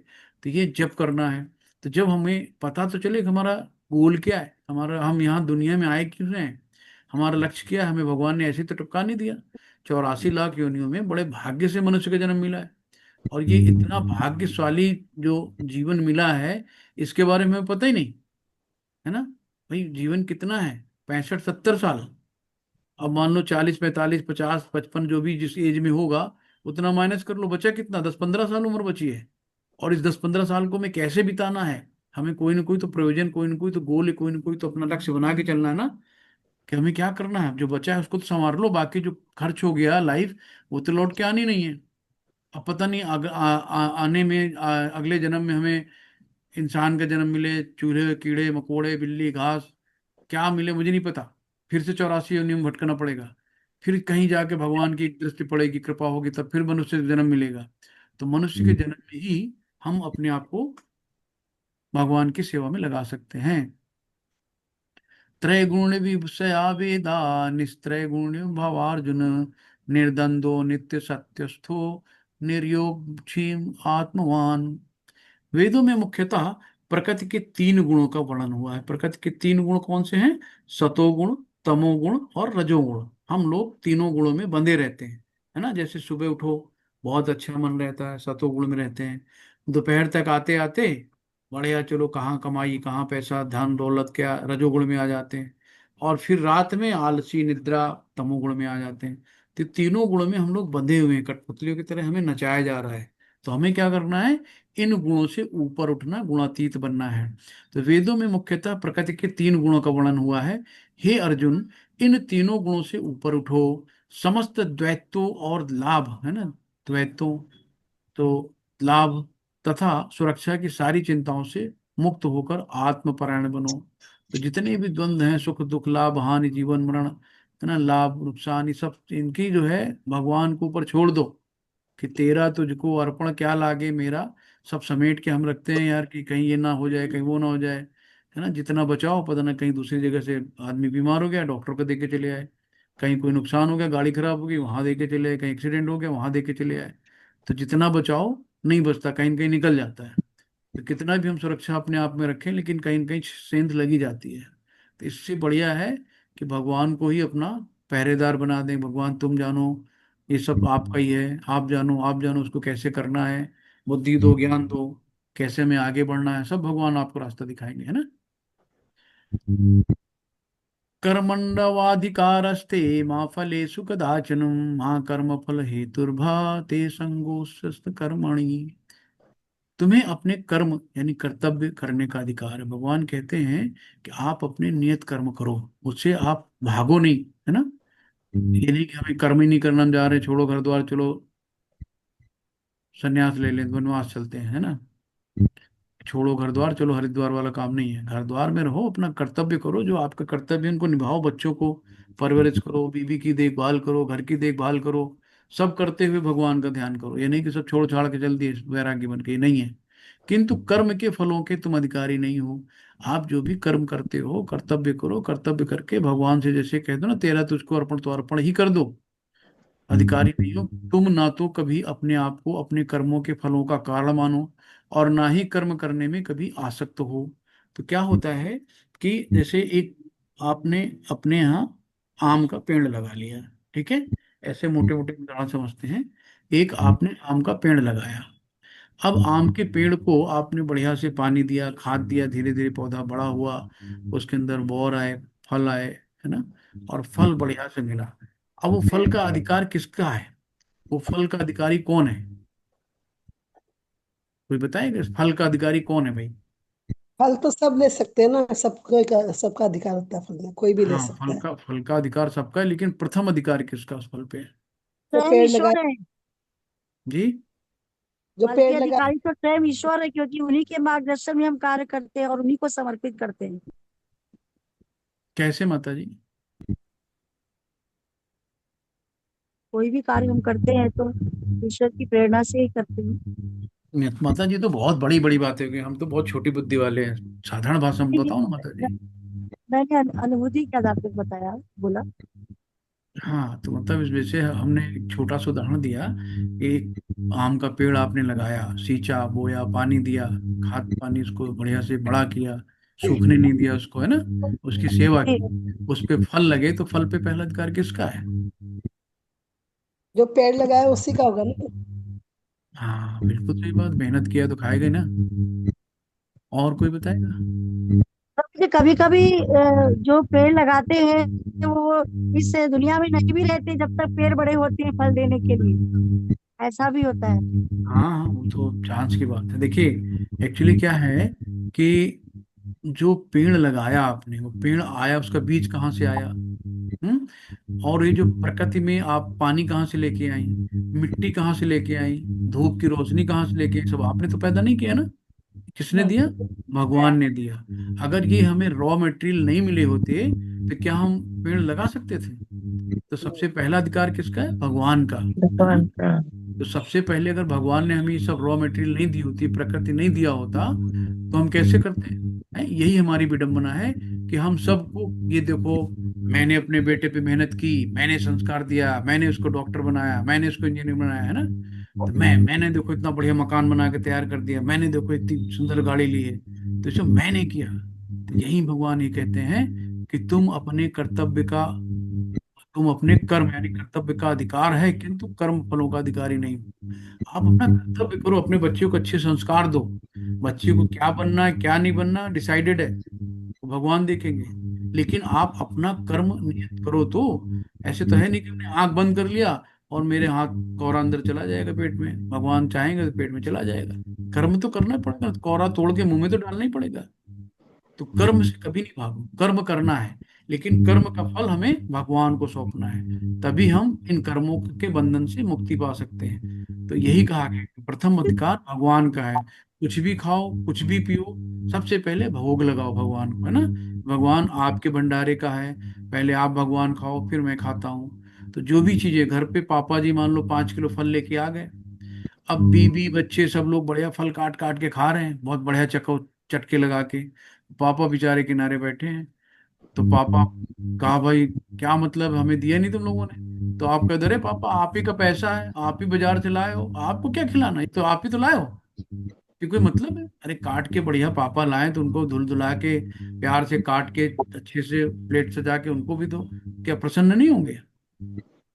तो ये जप करना है। तो जब हमें पता तो चले कि हमारा गोल क्या है, हमारा, हम यहाँ दुनिया में आए क्यों हैं, हमारा लक्ष्य क्या है। हमें भगवान ने ऐसे तो टपका नहीं दिया, 84 लाख योनियों में बड़े भाग्य से मनुष्य का जन्म मिला है। और ये इतना भाग्यशाली जो जीवन मिला है, इसके बारे में हमें पता ही नहीं, है ना। भाई जीवन कितना है, 65 70 साल। अब मान लो 40 45 50 55 जो भी जिस एज में होगा उतना माइनस कर लो, बचा कितना, 10 15 साल उम्र बची है। और इस 10 15 साल को में कैसे बिताना है, हमें कोई ना कोई तो प्रयोजन, कोई ना कोई तो गोल है, कोई ना कोई तो अपना लक्ष्य बना के चलना है ना, कि हमें क्या करना है। जो बचा है उसको तो संवार लो, बाकी जो खर्च हो गया लाइफ, वो तो लौट के आनी नहीं है। अब पता नहीं आने में, अगले जन्म में हमें इंसान का जन्म मिले, चूहे कीड़े मकोड़े बिल्ली घास क्या मिले मुझे नहीं पता। फिर से 84 योनि में भटकना पड़ेगा, फिर कहीं जाके भगवान की दृष्टि पड़ेगी, कृपा होगी, तब फिर मनुष्य का जन्म मिलेगा। तो मनुष्य के जन्म में ही हम अपने आप को भगवान की सेवा में लगा सकते हैं। त्रैगुण विभूषया वेदा निस्त्रय गुण भवार्जुन, निर्द्वंद्वो नित्य सत्यस्थो निर्योग क्षीम आत्मवान। वेदों में मुख्यतः प्रकृति के 3 गुणों का वर्णन हुआ है। प्रकृति के 3 गुण कौन से हैं, सतोगुण, तमोगुण और रजोगुण। हम लोग तीनों गुणों में बंधे रहते हैं, है ना। जैसे सुबह उठो बहुत अच्छा मन रहता है, सतोगुण में रहते हैं। दोपहर तक आते आते बढ़िया, चलो कहाँ कमाई कहाँ पैसा धन दौलत क्या, रजोगुण में आ जाते हैं। और फिर रात में आलसी निद्रा, तमोगुण में आ जाते हैं। तो तीनों गुणों में हम लोग बंधे हुए हैं, कठपुतलियों की तरह हमें नचाया जा रहा है। तो हमें क्या करना है, इन गुणों से ऊपर उठना, गुणातीत बनना है। तो वेदों में मुख्यतः प्रकृति के 3 गुणों का वर्णन हुआ है। हे अर्जुन, इन तीनों गुणों से ऊपर उठो, समस्त द्वैतों और लाभ, है ना, द्वैतों तो लाभ तथा सुरक्षा की सारी चिंताओं से मुक्त होकर आत्मपरायण बनो। तो जितने भी द्वंद्व हैं, सुख दुख लाभ हानि जीवन मरण, है ना, लाभ नुकसान, ये सब इनकी जो है भगवान के ऊपर छोड़ दो, कि तेरा तुझको अर्पण क्या लागे मेरा, सब समेट के हम रखते हैं यार, कि कहीं ये ना हो जाए, कहीं वो ना हो जाए, है ना। जितना बचाओ, पता ना कहीं दूसरी जगह से आदमी बीमार हो गया, डॉक्टर को दे के चले आए, कहीं कोई नुकसान हो गया, गाड़ी खराब हो गई, वहां दे के चले आए, कहीं एक्सीडेंट हो गया, वहां दे के चले आए। तो जितना बचाओ नहीं बचता, कहीं न कहीं निकल जाता है। तो कितना भी हम सुरक्षा अपने आप में रखें, लेकिन कहीं न कहीं सेंध लगी जाती है। तो इससे बढ़िया है कि भगवान को ही अपना पहरेदार बना दें। भगवान तुम जानो, ये सब आपका ही है, आप जानो उसको कैसे करना है, बुद्धि दो, ज्ञान दो, कैसे हमें आगे बढ़ना है, सब भगवान आपको रास्ता दिखाएंगे, है ना। कर्मण्यवाधिकारस्ते मा फलेषु कदाचन, मा कर्म फल हेतुर्भा ते संगोष्ठ कर्मणि। तुम्हें अपने कर्म यानी कर्तव्य करने का अधिकार है। भगवान कहते हैं कि आप अपने नियत कर्म करो, उससे आप भागो नहीं, है ना। ये नहीं कि हमें कर्म ही नहीं करना, हम जा रहे हैं, छोड़ो घर द्वार, चलो संन्यास ले लें, वनवास चलते हैं, है ना। छोड़ो घर द्वार, चलो हरिद्वार वाला काम नहीं है। घर द्वार में रहो, अपना कर्तव्य करो, जो आपका कर्तव्य है उनको निभाओ, बच्चों को परवरिश करो, बीवी की देखभाल करो, घर की देखभाल करो, सब करते हुए भगवान का ध्यान करो। ये नहीं कि सब छोड़ छाड़ के चल दिए वैरागी बन के, ये नहीं है। किंतु कर्म के फलों के तुम अधिकारी नहीं हो। आप जो भी कर्म करते हो, कर्तव्य करो, कर्तव्य करके भगवान से जैसे कह दो ना, तेरा तुझको अर्पण, तो अर्पण ही कर दो। अधिकारी नहीं हो तुम, ना तो कभी अपने आप को अपने कर्मों के फलों का कारण मानो, और ना ही कर्म करने में कभी आसक्त हो। तो क्या होता है कि जैसे एक आपने अपने यहाँ आम का पेड़ लगा लिया, ठीक है, ऐसे मोटे मोटे उदाहरण समझते हैं। एक आपने आम का पेड़ लगाया। अब आम के पेड़ को आपने बढ़िया से पानी दिया, खाद दिया, धीरे धीरे पौधा बड़ा हुआ, उसके अंदर बौर आए, फल आए, है ना, और फल बढ़िया से मिला। अब वो फल का अधिकार किसका है, वो फल का अधिकारी कौन है, कोई बताएगा इस फल का अधिकारी कौन है भाई। फल तो सब ले सकते हैं ना, सबका अधिकार होता है, फल में कोई भी ले हाँ, सकता है। फल का अधिकार सबका है, लेकिन प्रथम अधिकार किसका उस फल पे है। जो स्वयं पेड़ लगाए, ईश्वर है। जी। जो फल पेड़ के लगाए, अधिकारी तो स्वयं ईश्वर है, क्योंकि उन्हीं के मार्गदर्शन में हम कार्य करते हैं और उन्हीं को समर्पित करते हैं। कैसे माता जी। कोई भी कार्य हम करते हैं तो ईश्वर की प्रेरणा से ही करते हैं। माता जी तो बहुत बड़ी बड़ी बातें हो गई, हम तो बहुत छोटी बुद्धि वाले हैं, साधारण भाषा में नहीं, बताओ ना माता जी। मैंने अनुभूति के आधार पर बताया, बोला। हाँ, तो मतलब इस वजह से हमने एक छोटा सा उदाहरण दिया। एक आम का पेड़ आपने लगाया, सींचा, बोया, पानी दिया, खाद पानी उसको बढ़िया से बड़ा किया, सूखने नहीं दिया उसको, है ना, उसकी सेवा जी, की, उस पे फल लगे, तो फल पे पहला अधिकार किसका है। जो पेड़ लगाए उसी का होगा ना। हाँ बिल्कुल सही बात, मेहनत किया तो खाएगा ही ना। और कोई बताएगा। कभी कभी जो पेड़ लगाते हैं वो इस दुनिया में नहीं भी रहते जब तक पेड़ बड़े होते हैं फल देने के लिए। ऐसा भी होता है। हाँ हाँ, वो तो चांस की बात है। देखिए, एक्चुअली क्या है कि जो पेड़ लगाया आपने, वो पेड़ आया, उसका बीज कहाँ से आया। और ये जो प्रकृति में आप पानी कहाँ से लेके आई, मिट्टी कहाँ से लेके आई, धूप की रोशनी कहाँ से लेके आई, सब आपने तो पैदा नहीं किया ना। किसने दिया, भगवान ने दिया। अगर ये हमें रॉ मटेरियल नहीं मिले होते, तो क्या हम पेड़ लगा सकते थे। तो सबसे पहला अधिकार किसका है, भगवान का, है ना। भगवान का। तो सबसे पहले अगर भगवान ने हमें ये सब रॉ मटेरियल नहीं दी होती, प्रकृति नहीं दिया होता, तो हम कैसे करते हैं। यही हमारी विडंबना है कि हम सबको ये देखो, मैंने अपने बेटे पे मेहनत की, मैंने संस्कार दिया, मैंने उसको डॉक्टर बनाया, मैंने उसको इंजीनियर बनाया, है ना। तो मैंने देखो इतना बढ़िया मकान बना के तैयार कर दिया, मैंने देखो इतनी सुंदर गाड़ी ली है, तो इसको मैंने किया। तो यही भगवान ये कहते हैं कि तुम अपने कर्म यानी कर्तव्य का अधिकार है, किंतु कर्म फलों का अधिकारी नहीं हो। आप अपना कर्तव्य करो, अपने बच्चों को अच्छे संस्कार दो। बच्चे को क्या बनना है क्या नहीं बनना डिसाइडेड है, वो भगवान देखेंगे। लेकिन आप अपना कर्म नियत करो तो। ऐसे तो है नहीं कि हमने आंख बंद कर लिया और मेरे हाथ कोरा अंदर चला जाएगा पेट में, भगवान चाहेंगे तो पेट में चला जाएगा। कर्म तो करना पड़ेगा, कोरा तोड़ के मुंह में तो डालना ही पड़ेगा। तो कर्म से कभी नहीं भागो, कर्म करना है, लेकिन कर्म का फल हमें भगवान को सौंपना है। तभी हम इन कर्मों के बंधन से मुक्ति पा सकते हैं। तो यही कहा गया कि प्रथम अधिकार भगवान का है। कुछ भी खाओ, कुछ भी पियो, सबसे पहले भोग लगाओ भगवान को, है ना। भगवान आपके भंडारे का है, पहले आप भगवान खाओ, फिर मैं खाता हूँ। तो जो भी चीजें घर पे, पापा जी मान लो 5 किलो फल लेके आ गए, अब बीबी बच्चे सब लोग बढ़िया फल काट काट के खा रहे हैं, बहुत बढ़िया चको चटके लगा के। पापा बेचारे किनारे बैठे हैं। तो पापा कहा, भाई क्या मतलब, हमें दिया नहीं तुम लोगों ने? तो आप कह दे रहे, पापा आप ही का पैसा है, आप ही बाजार से लाए हो, आपको क्या खिलाना, ये तो आप ही तो लाए हो, ये कोई मतलब है? अरे काट के बढ़िया पापा लाए तो उनको धुल धुला के प्यार से काट के अच्छे से प्लेट सजा के उनको भी दो, क्या प्रसन्न नहीं होंगे?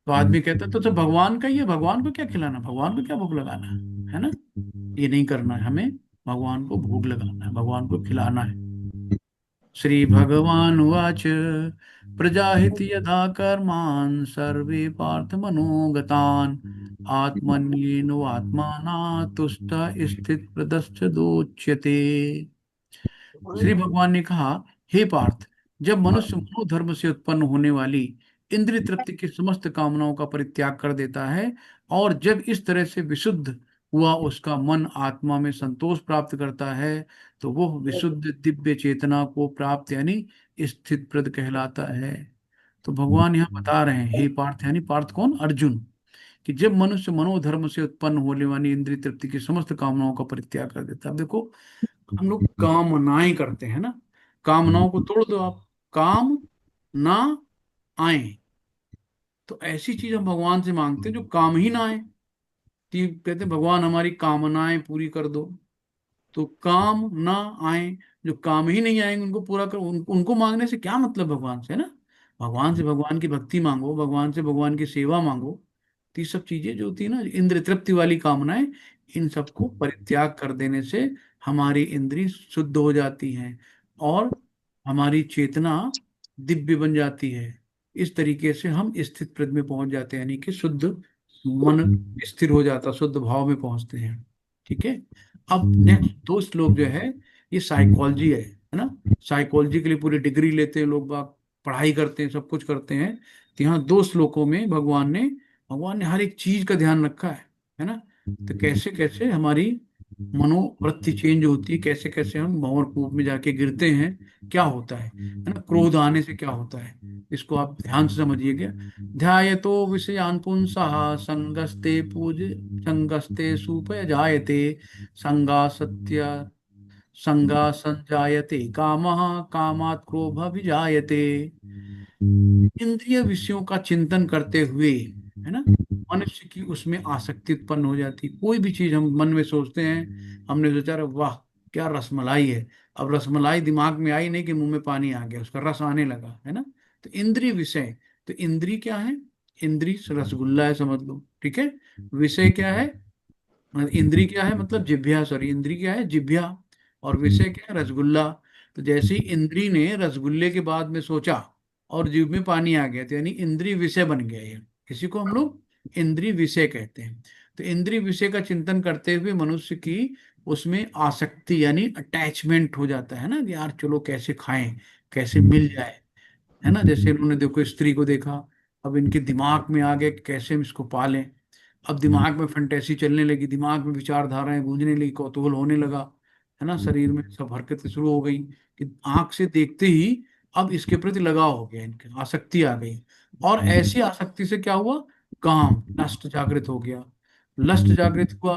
तो आदमी कहता तो भगवान का ही है, भगवान को क्या खिलाना, भगवान को क्या भोग लगाना है ना? ये नहीं करना है हमें, भगवान को भोग लगाना है, भगवान को खिलाना है। श्री भगवान उवाच प्रजाहित यथा कर्मान् सर्वे पार्थ मनोगतान् आत्मन्येन आत्माना तुष्ट स्थित प्रदश्च दोच्यते। श्री भगवान ने कहा, हे पार्थ, जब मनुष्य मनोधर्म से उत्पन्न होने वाली इंद्रिय तृप्ति की समस्त कामनाओं का परित्याग कर देता है और जब इस तरह से विशुद्ध हुआ उसका मन आत्मा में संतोष प्राप्त करता है, तो वह विशुद्ध दिव्य चेतना को प्राप्त यानी स्थित प्रद कहलाता है। तो भगवान यहाँ बता रहे हैं, हे पार्थ, यानी पार्थ कौन, अर्जुन, कि जब मनुष्य मनोधर्म से उत्पन्न होने वाली इंद्रिय तृप्ति की समस्त कामनाओं का परित्याग कर देता है। अब देखो, हम लोग कामनाएं करते हैं ना, कामनाओं को तोड़ दो आप, काम ना आए। तो ऐसी चीज हम भगवान से मांगते हैं जो काम ही ना आए, कि कहते हैं भगवान हमारी कामनाएं पूरी कर दो। तो काम ना आए, जो काम ही नहीं आएंगे उनको पूरा कर, उनको मांगने से क्या मतलब भगवान से, है ना? भगवान से भगवान की भक्ति मांगो, भगवान से भगवान की सेवा मांगो। तो ये सब चीजें जो होती है ना, इंद्रिय तृप्ति वाली कामनाएं, इन सबको परित्याग कर देने से हमारी इंद्रिय शुद्ध हो जाती हैं और हमारी चेतना दिव्य बन जाती है। इस तरीके से हम स्थित प्रज्ञ में पहुंच जाते हैं, यानी कि शुद्ध मन स्थिर हो जाता, शुद्ध भाव में पहुंचते हैं। ठीक है। अब नेक्स्ट दो श्लोक जो है, ये साइकोलॉजी है ना? साइकोलॉजी के लिए पूरी डिग्री लेते हैं लोग बाग, पढ़ाई करते हैं, सब कुछ करते हैं। तो यहाँ दो श्लोकों में भगवान ने हर एक चीज का ध्यान रखा है ना? तो कैसे कैसे हमारी मनोवृत्ति चेंज होती है, कैसे कैसे हम भंवर कूप में जाके गिरते हैं, क्या होता है ना? क्रोध आने से क्या होता है, इसको आप ध्यान से समझिएगा। ध्यायतो विषयान् पुंसः संगस्ते सुपय जायते संगा सत्य संगा संजायते कामः कामात् क्रोध विजायते। इंद्रिय विषयों का चिंतन करते हुए, है ना, मनुष्य की उसमें आसक्ति उत्पन्न हो जाती। कोई भी चीज हम मन में सोचते हैं, हमने सोचा अरे वाह क्या रसमलाई है, अब रसमलाई दिमाग में आई नहीं कि मुंह में पानी आ गया, उसका रस आने लगा, है ना? तो इंद्रिय विषय, तो इंद्रिय क्या है, इंद्रिय रसगुल्ला है समझ लो, ठीक है। विषय क्या है, इंद्री क्या है, मतलब जिभ्या, सॉरी, इंद्री क्या है, जिभ्या, और विषय क्या है, रसगुल्ला। तो जैसे ही इंद्री ने रसगुल्ले के बाद में सोचा और जीभ में पानी आ गया, तो यानी इंद्री विषय बन गया ये, इसी को हम लोग इंद्री विषय कहते हैं। तो इंद्री विषय का चिंतन करते हुए मनुष्य की उसमें आसक्ति यानी अटैचमेंट हो जाता है ना, कि यार चलो कैसे खाएं, कैसे मिल जाए, है ना? जैसे इन्होंने देखो स्त्री को देखा, अब इनके दिमाग में आ गया कि कैसे हम इसको पालें। अब दिमाग में फंटेसी चलने लगी, दिमाग में विचारधाराएं गूंजने लगी, कौतूहल होने लगा, है ना? शरीर में सब हरकतें शुरू हो गई कि आंख से देखते ही अब इसके प्रति लगाव हो गया, इनके आसक्ति आ गई। और ऐसी आसक्ति से क्या हुआ, काम लस्ट जागृत हो गया, लस्ट जागृत हुआ।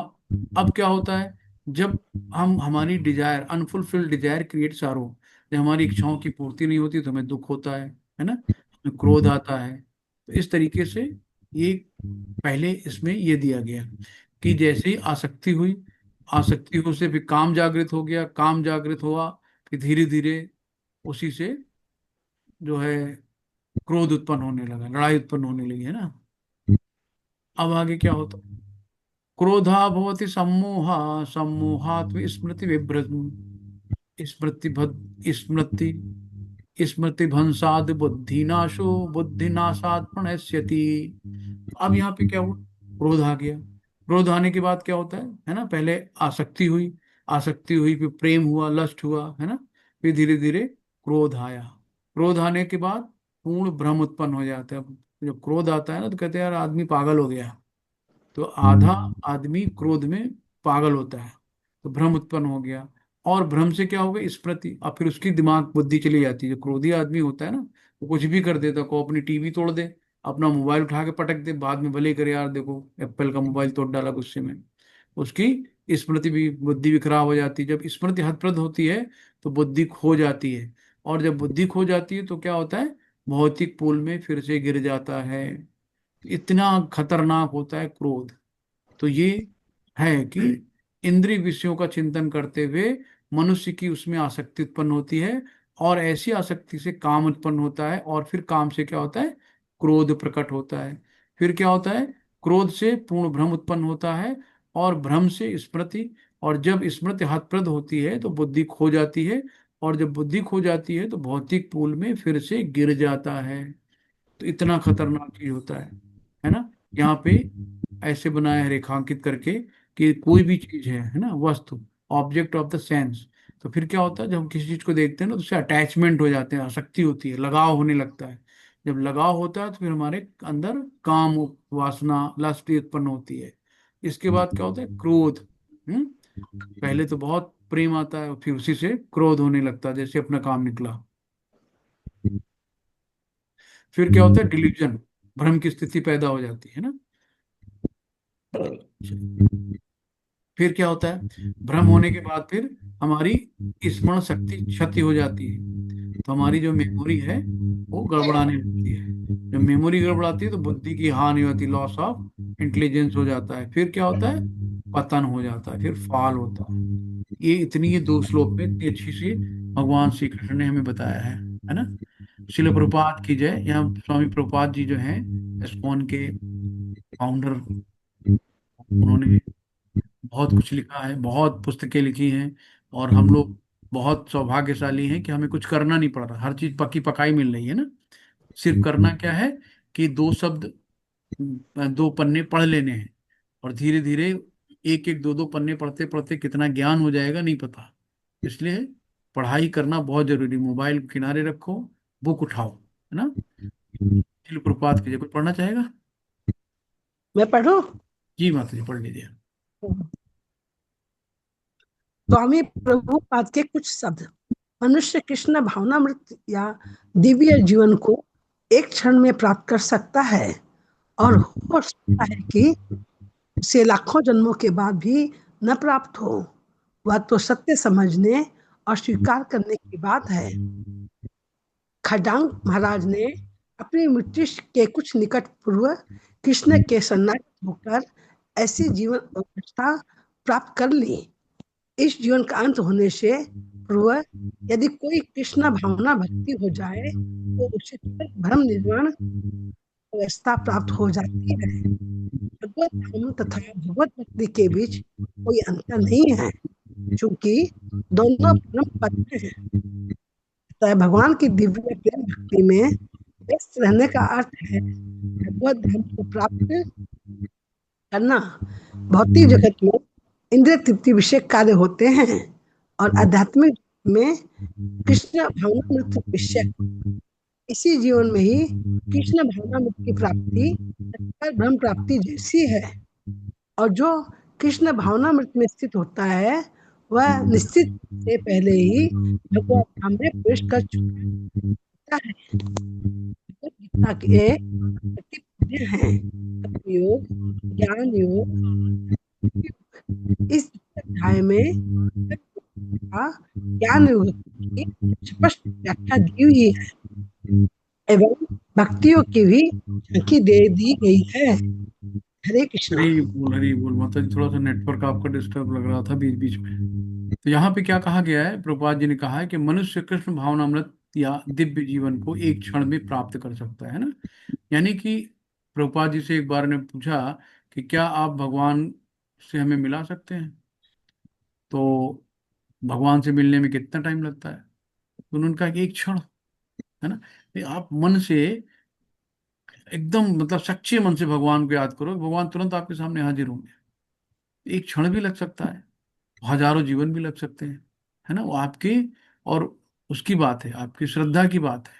अब क्या होता है, जब हम हमारी desire, unfulfilled desire creates are, जब हमारी इच्छाओं की पूर्ति नहीं होती तो हमें दुख होता है ना? हमें क्रोध आता है। तो इस तरीके से ये पहले इसमें ये दिया गया कि जैसे ही आसक्ति हुई, आसक्ति हो से फिर काम जागृत हो गया, काम जागृत हुआ, फिर धीरे धीरे उसी से जो है क्रोध उत्पन्न होने लगा, लड़ाई उत्पन्न होने लगी, है ना? अब आगे क्या होता, क्रोधा भवति सम्मोहा, सम्मोहात् स्मृति विभ्रम, स्मृति स्मृति भंसाद बुद्धिनाशो, बुद्धिनाशात् प्रणश्यति। अब यहाँ पे क्या हुआ, क्रोध आ गया। क्रोध आने के बाद क्या होता है ना? पहले आसक्ति हुई, आसक्ति हुई, फिर प्रेम हुआ, लस्ट हुआ, है ना? फिर धीरे धीरे क्रोध आया। क्रोध आने के बाद पूर्ण भ्रम उत्पन्न हो जाता है। जब क्रोध आता है ना, तो कहते हैं यार आदमी पागल हो गया। तो आधा आदमी क्रोध में पागल होता है, तो भ्रम उत्पन्न हो गया। और भ्रम से क्या होगा, स्मृति, और फिर उसकी दिमाग बुद्धि चली जाती है। जो क्रोधी आदमी होता है ना, वो कुछ भी कर देता, को अपनी टीवी तोड़ दे, अपना मोबाइल उठा के पटक दे, बाद में भले करे यार देखो एप्पल का मोबाइल तोड़ डाला गुस्से में, उसकी स्मृति भी, बुद्धि भी खराब हो जाती है। जब स्मृति हतप्रद होती है तो बुद्धि खो जाती है, और जब बुद्धि खो जाती है तो क्या होता है, भौतिक पुल में फिर से गिर जाता है। इतना खतरनाक होता है क्रोध। तो ये है कि इंद्रिय विषयों का चिंतन करते हुए मनुष्य की उसमें आसक्ति उत्पन्न होती है, और ऐसी आसक्ति से काम उत्पन्न होता है, और फिर काम से क्या होता है, क्रोध प्रकट होता है। फिर क्या होता है, क्रोध से पूर्ण भ्रम उत्पन्न होता है, और भ्रम से स्मृति, और जब स्मृति हतप्रद होती है तो बुद्धि खो जाती है, और जब बुद्धि खो जाती है तो भौतिक पूल में फिर से गिर जाता है। तो इतना खतरनाक चीज होता है ना। यहाँ पे ऐसे बनाया है रेखांकित करके कि कोई भी चीज है ना, वस्तु, ऑब्जेक्ट ऑफ द सेंस, तो फिर क्या होता है, जब हम किसी चीज को देखते हैं ना तो उससे अटैचमेंट हो जाते हैं, आसक्ति होती है, लगाव होने लगता है। जब लगाव होता है तो फिर हमारे अंदर काम, वासना, लस्ट उत्पन्न होती है। इसके बाद क्या होता है, क्रोध। हम्म पहले तो बहुत प्रेम आता है, फिर उसी से क्रोध होने लगता है, जैसे अपना काम निकला। फिर क्या होता है, डिल्यूजन, भ्रम की स्थिति पैदा हो जाती है ना। फिर क्या होता है, भ्रम होने के बाद फिर हमारी स्मरण शक्ति क्षति हो जाती है, तो हमारी जो मेमोरी है वो गड़बड़ाने लगती है। जब मेमोरी गड़बड़ाती है तो बुद्धि की हानि होती है, लॉस ऑफ इंटेलिजेंस हो जाता है। फिर क्या होता है, पतन हो जाता है, फिर फॉल होता है। ये दो श्लोक में इतनी अच्छी सी भगवान श्री कृष्ण ने हमें बताया है ना। शिल प्रभुपाद की जय। यहाँ स्वामी प्रभुपाद जी जो हैं, इस्कॉन के फाउंडर, उन्होंने बहुत कुछ लिखा है, बहुत पुस्तकें लिखी हैं, और हम लोग बहुत सौभाग्यशाली हैं कि हमें कुछ करना नहीं पड़ रहा, हर चीज पक्की पकाई मिल रही है ना। सिर्फ करना क्या है कि दो शब्द, दो पन्ने पढ़ लेने हैं, और धीरे धीरे एक एक दो दो पन्ने पढ़ते पढ़ते कितना ज्ञान हो जाएगा नहीं पता। इसलिए पढ़ाई करना बहुत जरूरी। मोबाइल किनारे रखो, बुक उठाओ, है ना। शिल प्रपात कीजिए, कोई पढ़ना चाहेगा? मैं पढ़ूं? जी माता जी, पढ़ लीजिए। स्वामी प्रभुपाद के कुछ शब्द। मनुष्य कृष्ण भावनामृत या दिव्य जीवन को एक क्षण में प्राप्त कर सकता है, और हो सकता है कि उसे लाखों जन्मों के बाद भी न प्राप्त हो। वह तो सत्य समझने और स्वीकार करने की बात है। खडांग महाराज ने अपनी मृत्यु के कुछ निकट पूर्व कृष्ण के शरणागत होकर ऐसी जीवन अवस्था प्राप्त कर ली। इस जीवन का अंत होने से पूर्व यदि कोई कृष्ण भावना भक्ति हो जाए तो उसे तुरंत भ्रम निर्माण अवस्था प्राप्त हो जाती है। भगवत धाम तथा भगवत भक्ति के बीच कोई अंतर नहीं है, क्योंकि दोनों परम पद हैं। अतः भगवान की दिव्य प्रेम भक्ति में व्यस्त रहने का अर्थ है भगवत धाम को प्राप्त करना। भौतिक जगत में इंद्रिय तृप्ति विषय कार्य होते हैं, और आध्यात्मिक में कृष्ण भावनामृत विषय। इसी जीवन में ही कृष्ण भावनामृत की प्राप्ति तत्पर ब्रह्म प्राप्ति जैसी है, और जो कृष्ण भावनामृत में स्थित होता है वह निश्चित से पहले ही भगवत धाम में प्रवेश कर चुका है। भगवत गीता के प्रतिपद्य हैं योग, ज्ञान योग। इस अध्याय में ज्ञान योग की स्पष्ट व्याख्या दी हुई है, एवं भक्तियों की भी झांकी दे दी गई है। हरे कृष्णा। हरी बोल, हरी बोल माता जी। थोड़ा सा नेटवर्क आपका डिस्टर्ब लग रहा था बीच बीच में। तो यहाँ पे क्या कहा गया है, प्रभुपाद जी ने कहा है कि मनुष्य कृष्ण भावनामृत या दिव्य जीवन को एक क्षण में प्राप्त कर सकता है ना। यानी कि प्रभुपाद जी से एक बार ने पूछा कि क्या आप भगवान से हमें मिला सकते हैं, तो भगवान से मिलने में कितना टाइम लगता है, तो उन्होंने कहा कि एक क्षण, है ना। ये आप मन से एकदम, मतलब सच्चे मन से भगवान को याद करो, भगवान तुरंत आपके सामने हाजिर होंगे। एक क्षण भी लग सकता है, हजारों जीवन भी लग सकते हैं, है ना। वो आपकी और उसकी बात है, आपकी श्रद्धा की बात है।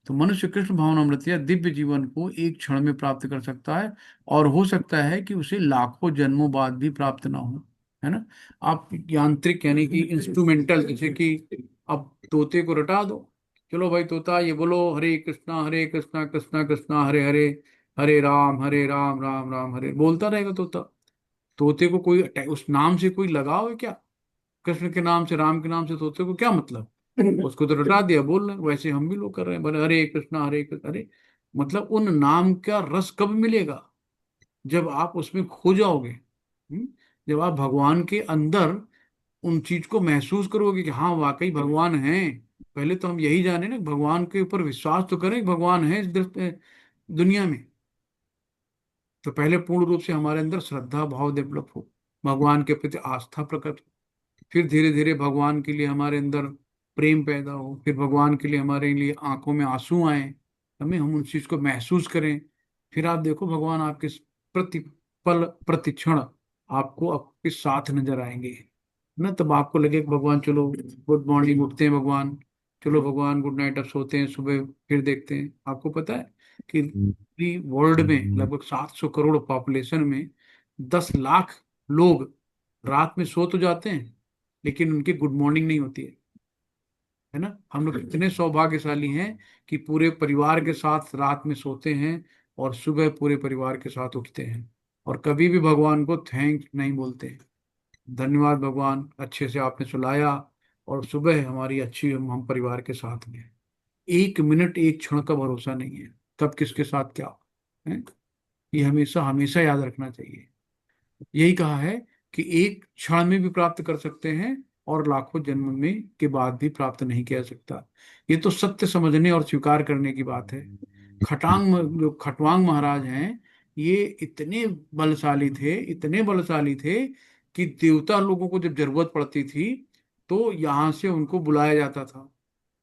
तो मनुष्य कृष्ण भावनामृत या दिव्य जीवन को एक क्षण में प्राप्त कर सकता है, और हो सकता है कि उसे लाखों जन्मों बाद भी प्राप्त ना हो, है ना। आप यांत्रिक यानी कि इंस्ट्रूमेंटल, जैसे कि अब तोते को रटा दो, चलो भाई तोता ये बोलो, हरे कृष्णा कृष्णा कृष्णा हरे हरे, हरे राम राम राम हरे, बोलता रहेगा तोता। तोते को कोई उस नाम से कोई लगाव है क्या? कृष्ण के नाम से, राम के नाम से तोते को क्या मतलब? उसको तो रटा दिया, बोल रहे हैं। वैसे हम भी लोग कर रहे हैं, बोले हरे कृष्णा हरे कृष्ण। अरे मतलब उन नाम का रस कब मिलेगा? जब आप उसमें खो जाओगे। जब आप भगवान के अंदर उन चीज को महसूस करोगे कि हाँ वाकई भगवान है। पहले तो हम यही जाने ना, भगवान के ऊपर विश्वास तो करें कि भगवान है इस दुनिया में। तो पहले पूर्ण रूप से हमारे अंदर श्रद्धा भाव डेवलप हो, भगवान के प्रति आस्था प्रकट हो। फिर धीरे धीरे भगवान के लिए हमारे अंदर प्रेम पैदा हो, फिर भगवान के लिए हमारे लिए आंखों में आंसू आए, हम उन चीज को महसूस करें। फिर आप देखो भगवान आपके प्रति पल प्रति क्षण आपको आपके साथ नजर आएंगे ना। तब आपको लगे कि भगवान चलो गुड मॉर्निंग, उठते हैं भगवान, चलो भगवान गुड नाइट, अब सोते हैं, सुबह फिर देखते हैं। आपको पता है कि पूरी वर्ल्ड में लगभग 700 करोड़ पॉपुलेशन में 10 लाख लोग रात में सो तो जाते हैं, लेकिन उनकी गुड मॉर्निंग नहीं होती है ना। हम लोग इतने सौभाग्यशाली हैं कि पूरे परिवार के साथ रात में सोते हैं और सुबह पूरे परिवार के साथ उठते हैं, और कभी भी भगवान को थैंक नहीं बोलते। धन्यवाद भगवान, अच्छे से आपने सुलाया, और सुबह हमारी अच्छी, हम परिवार के साथ में हैं। एक मिनट एक क्षण का भरोसा नहीं है, कब किसके साथ क्या है, ये हमेशा हमेशा याद रखना चाहिए। यही कहा है कि एक क्षण में भी प्राप्त कर सकते हैं और लाखों जन्म में के बाद भी प्राप्त नहीं किया जा सकता। ये तो सत्य समझने और स्वीकार करने की बात है। जो खटवांग महाराज हैं, ये इतने बलशाली थे, इतने बलशाली थे कि देवता लोगों को जब जरूरत पड़ती थी तो यहाँ से उनको बुलाया जाता था।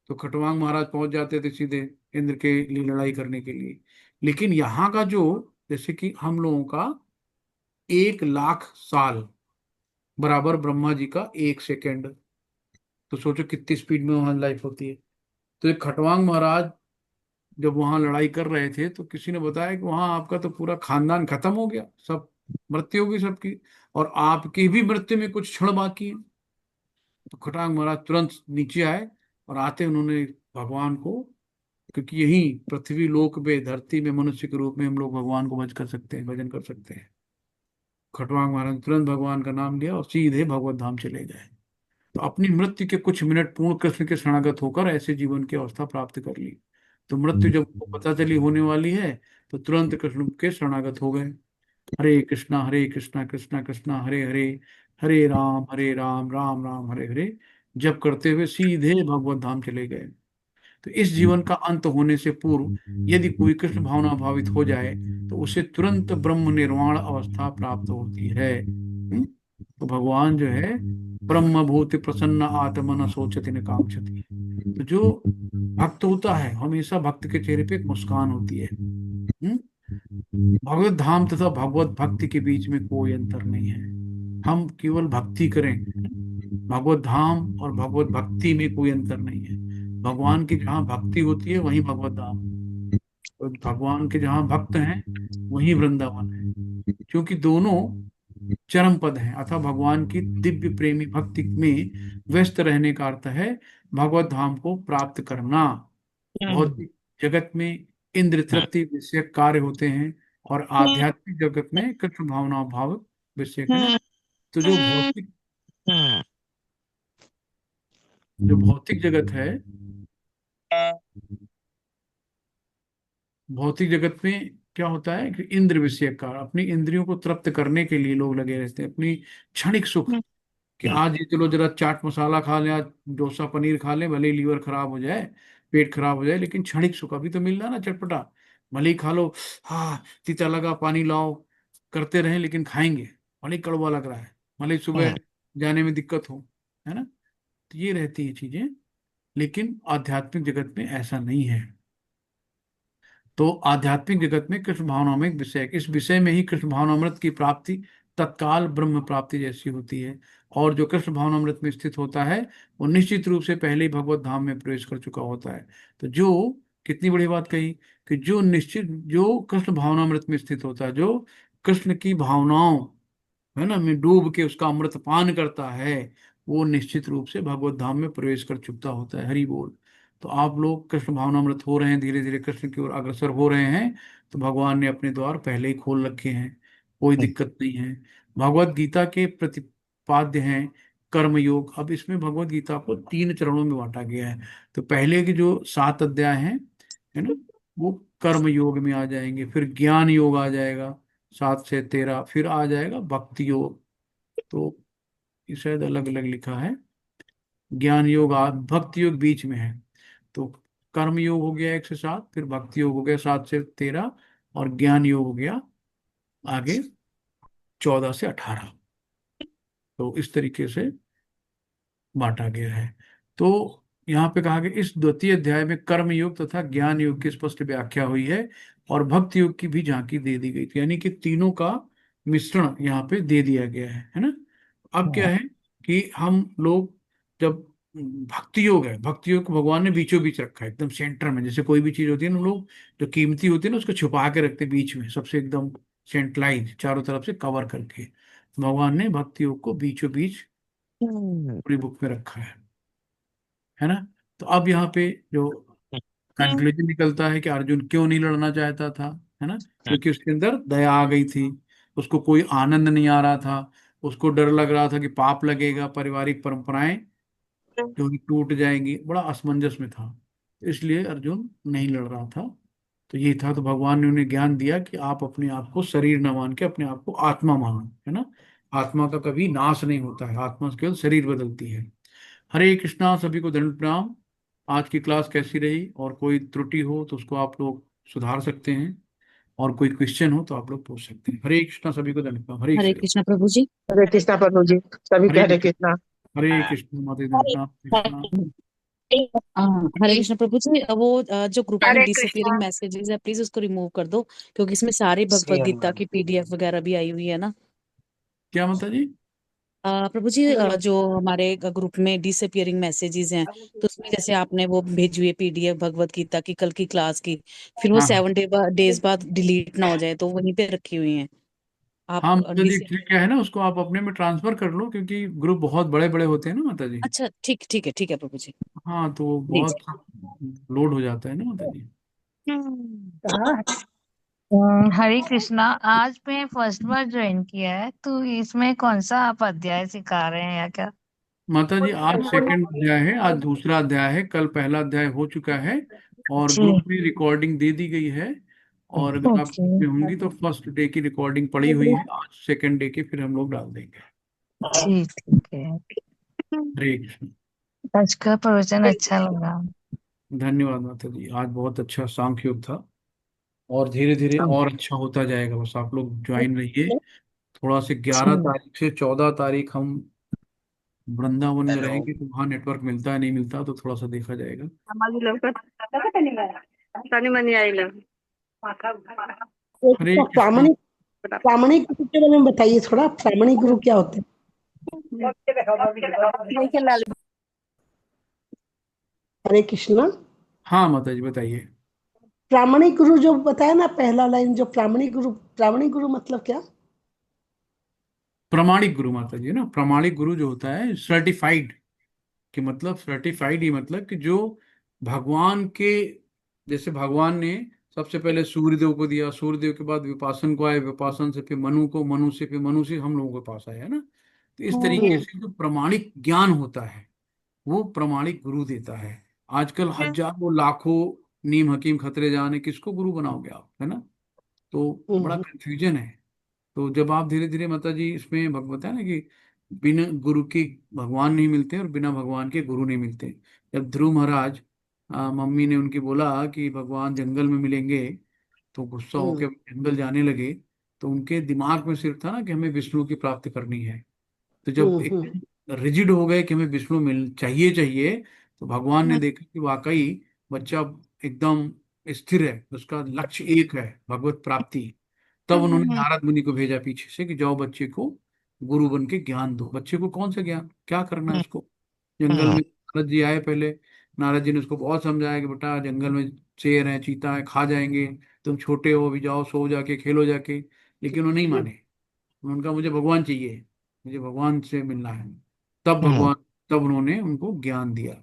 तो खटवांग महाराज पहुंच जाते थे सीधे इंद्र के लिए लड़ाई करने के लिए। लेकिन यहाँ का जो, जैसे कि हम लोगों का 1 लाख साल बराबर ब्रह्मा जी का 1 सेकेंड। तो सोचो कितनी स्पीड में वहां लाइफ होती है। तो ये खटवांग महाराज जब वहां लड़ाई कर रहे थे तो किसी ने बताया कि वहां आपका तो पूरा खानदान खत्म हो गया, सब मृत्यु होगी सबकी, और आपकी भी मृत्यु में कुछ क्षण बाकी है। तो खटवांग महाराज तुरंत नीचे आए, और आते उन्होंने भगवान को, क्योंकि यही पृथ्वी लोक पे धरती में मनुष्य के रूप में हम लोग भगवान को भज कर सकते हैं, भजन कर सकते हैं। खटवांग महाराज ने तुरंत भगवान का नाम लिया और सीधे भगवत धाम चले गए। तो अपनी मृत्यु के कुछ मिनट पूर्ण कृष्ण के शरणागत होकर ऐसे जीवन की अवस्था प्राप्त कर ली। तो मृत्यु जब उनको पता चली होने वाली है, तो तुरंत कृष्ण के शरणागत हो गए। हरे कृष्णा कृष्णा कृष्णा हरे हरे, हरे राम राम राम हरे हरे जब करते हुए सीधे भगवत धाम चले गए। तो इस जीवन का अंत होने से पूर्व यदि कोई कृष्ण भावना भावित हो जाए तो उसे तुरंत ब्रह्म निर्वाण अवस्था प्राप्त होती है। तो भगवान जो है ब्रह्म भूति प्रसन्न आत्मन सोचति न कांक्षति। तो जो भक्त होता है, हमेशा भक्त के चेहरे पे एक मुस्कान होती है। भगवत धाम तथा भगवत भक्ति के बीच में कोई अंतर नहीं है। हम केवल भक्ति करें, भगवत धाम और भगवत भक्ति में कोई अंतर नहीं है। भगवान की जहाँ भक्ति होती है वहीं भगवत धाम, और भगवान के जहाँ भक्त हैं वहीं वृंदावन है। क्योंकि दोनों चरम पद हैं, अतः भगवान की दिव्य प्रेमी भक्ति में व्यस्त रहने का अर्थ है भगवत धाम को प्राप्त करना। भौतिक जगत में इंद्र तृप्ति विषय कार्य होते हैं, और आध्यात्मिक जगत में कृष्ण भावना भाव विषय है ना। तो जो भौतिक जगत है, भौतिक जगत में क्या होता है कि इंद्र विषय का, अपनी इंद्रियों को तृप्त करने के लिए लोग लगे रहते हैं, अपनी क्षणिक सुख, कि आज ये चलो जरा चाट मसाला खा लें, आज डोसा पनीर खा लें, भले ही लीवर खराब हो जाए, पेट खराब हो जाए, लेकिन क्षणिक सुख अभी तो मिल रहा है ना चटपटा, भले ही खा लो। हाँ तीता लगा पानी लाओ, करते रहें लेकिन खाएंगे, भले ही कड़वा लग रहा है, भले ही सुबह जाने में दिक्कत हो, है ना। तो ये रहती है चीजें। लेकिन आध्यात्मिक जगत में ऐसा नहीं है। तो आध्यात्मिक जगत में कृष्ण भावनामृत विषय, इस विषय में ही कृष्ण भावनामृत की प्राप्ति तत्काल ब्रह्म प्राप्ति जैसी होती है। और जो कृष्ण भावनामृत में स्थित होता है वो निश्चित रूप से पहले ही भगवत धाम में प्रवेश कर चुका होता है। तो जो, कितनी बड़ी बात कही कि जो कृष्ण भावनामृत में स्थित होता है, जो कृष्ण की भावनाओं है ना में डूब के उसका अमृत पान करता है, वो निश्चित रूप से भगवत धाम में प्रवेश कर चुका होता है। हरि बोल। तो आप लोग कृष्ण भावनामृत हो रहे हैं, धीरे धीरे कृष्ण की ओर अग्रसर हो रहे हैं, तो भगवान ने अपने द्वार पहले ही खोल रखे हैं, कोई दिक्कत नहीं है। भगवत गीता के प्रतिपाद्य हैं कर्म योग। अब इसमें भगवत गीता को 3 चरणों में बांटा गया है। तो पहले के जो 7 अध्याय हैं, है ना, वो कर्म योग में आ जाएंगे। फिर ज्ञान योग आ जाएगा 7 से 13। फिर आ जाएगा भक्ति योग। तो ये शायद अलग अलग लिखा है। ज्ञान योग भक्ति योग बीच में है। तो कर्म योग हो गया 1 से 7, फिर भक्ति योग हो गया 7 से 13, और ज्ञान योग हो गया आगे 14 से 18। तो इस तरीके से बांटा गया है। तो यहाँ पे कहा गया इस द्वितीय अध्याय में कर्म योग तथा ज्ञान योग की स्पष्ट व्याख्या हुई है और भक्ति योग की भी झांकी दे दी गई थी, यानी कि तीनों का मिश्रण यहाँ पे दे दिया गया है ना। अब क्या है कि हम लोग जब भक्ति योग है, भक्ति योग को भगवान ने बीचों बीच रखा है, एकदम सेंटर में। जैसे कोई भी चीज होती है ना, लोग जो कीमती होती है ना उसको छुपा के रखते हैं बीच में, सबसे एकदम सेंट्रलाइज, चारों तरफ से कवर करके। भगवान ने भक्ति योग को बीचों बीच पूरी बुक में रखा है ना। तो अब यहाँ पे जो कंक्लूजन निकलता है कि अर्जुन क्यों नहीं लड़ना चाहता था, है ना, क्योंकि उसके अंदर दया आ गई थी। उसको कोई आनंद नहीं आ रहा था। उसको डर लग रहा था कि पाप लगेगा, पारिवारिक परंपराएं जो कि टूट जाएंगी। बड़ा असमंजस में था, इसलिए अर्जुन नहीं लड़ रहा था। तो ये था। तो भगवान ने उन्हें ज्ञान दिया कि आप अपने आप को शरीर न मान के अपने आप को आत्मा मानो, है ना। आत्मा का कभी नाश नहीं होता है, आत्मा केवल शरीर बदलती है। हरे कृष्णा, सभी को दंड प्रणाम। आज की क्लास कैसी रही, और कोई त्रुटि हो तो उसको आप लोग सुधार सकते हैं, और कोई क्वेश्चन हो तो आप लोग पूछ सकते हैं। हरे कृष्णा, सभी को दंड प्रणाम। हरे हरे कृष्ण। कृष्णा प्रभु जी। हरे कृष्णा प्रभु जी, सभी हरे कह हरे कृष्ण। कृष्णा। हरे कृष्ण, माते दंड प्रणाम, कृष्णा। हरे कृष्णा प्रभु जी, वो जो ग्रुप में हरे डिसअपियरिंग कृष्णा। मैसेजेस है, प्लीज उसको रिमूव कर दो, क्योंकि इसमें सारे भगवत गीता की पीडीएफ वगैरह भी आई हुई है ना। क्या माता जी? प्रभु जी, जो हमारे ग्रुप में डिसअपियरिंग मैसेजेस हैं, तो उसमें जैसे आपने वो भेजी हुई पीडीएफ भगवत गीता की कल की क्लास की, फिर वो हाँ हाँ 7 डेज बाद डिलीट ना हो जाए, तो वहीं पे रखी हुई हैं आप हाँ माता जी, एक्चुअली क्या है ना, उसको आप अपने में ट्रांसफर कर लो, क्योंकि ग्रुप बहुत बड़े बड़े होते हैं ना माता जी। अच्छा, ठीक ठीक है, ठीक है प्रभु जी। हाँ, तो जी बहुत लोड हो जाता है ना माता जी। हरे कृष्णा। आज मैं फर्स्ट बार ज्वाइन किया है, तो इसमें कौन सा आप अध्याय सिखा रहे हैं या क्या? माता जी, आज सेकंड अध्याय है, आज दूसरा अध्याय है। कल पहला अध्याय हो चुका है, और जी। ग्रुप में रिकॉर्डिंग दे दी गई है। और अगर आप ओके। ग्रुप में होंगी तो फर्स्ट डे की रिकॉर्डिंग पड़ी हुई है, आज सेकंड डे की फिर हम लोग डाल देंगे। ठीक ठीक है। हरे कृष्ण। आज का प्रवचन अच्छा लगा। धन्यवाद माता जी, आज बहुत अच्छा सांख्य योग था, और धीरे धीरे और अच्छा होता जाएगा। बस आप लोग ज्वाइन रहिए। थोड़ा से 11 तारीख से 14 तारीख हम वृंदावन में रहेंगे, तो वहाँ नेटवर्क मिलता है नहीं मिलता, तो थोड़ा सा देखा जाएगा। हरे कृष्ण। प्रामाणिक प्रामाणिक गुरु के बारे में बताइए थोड़ा। प्रामाणिक गुरु क्या होते हैं? हरे कृष्णा। हाँ माता जी, बताइए। प्रामाणिक गुरु जो बताया ना, पहला लाइन जो प्रामाणिक गुरु मतलब क्या? प्रमाणिक गुरु माता जी ना, प्रमाणिक गुरु जो होता है सर्टिफाइड, कि मतलब सर्टिफाइड ही मतलब कि जो भगवान के, जैसे भगवान ने सबसे पहले सूर्यदेव को दिया, सूर्यदेव के बाद विपासन को आए, विपासन से फिर मनु को, मनु से फिर मनु से हम लोगों के पास आया, है ना। तो इस तरीके से जो प्रमाणिक ज्ञान होता है वो प्रमाणिक गुरु देता है। आजकल हजारों लाखों नीम हकीम खतरे जाने, किसको गुरु बनाओगे आप, है ना। तो बड़ा हम्म, कंफ्यूजन है। तो जब आप धीरे धीरे माता जी इसमें बताया ना कि बिना गुरु के भगवान नहीं मिलते, और बिना भगवान के गुरु नहीं मिलते। जब ध्रुव महाराज, मम्मी ने उनकी बोला कि भगवान जंगल में मिलेंगे, तो गुस्सा हम्म, होकर जंगल जाने लगे। तो उनके दिमाग में सिर्फ था ना कि हमें विष्णु की प्राप्ति करनी है। तो जब एक हम्म, रिजिड हो गए कि हमें विष्णु मिल चाहिए चाहिए, तो भगवान ने देखा कि वाकई बच्चा एकदम स्थिर है, उसका लक्ष्य एक है, भगवत प्राप्ति। तब उन्होंने नारद मुनि को भेजा पीछे से कि जाओ बच्चे को गुरु बन के ज्ञान दो। बच्चे को कौन सा ज्ञान, क्या करना है उसको जंगल में। नारद जी आए पहले। नारद जी ने उसको बहुत समझाया कि बेटा जंगल में शेर है, चीता है, खा जाएंगे, तुम छोटे हो अभी, जाओ सो जाके खेलो जाके। लेकिन वो नहीं माने। उन्होंने कहा मुझे भगवान चाहिए, मुझे भगवान से मिलना है। तब भगवान, तब उन्होंने उनको ज्ञान दिया,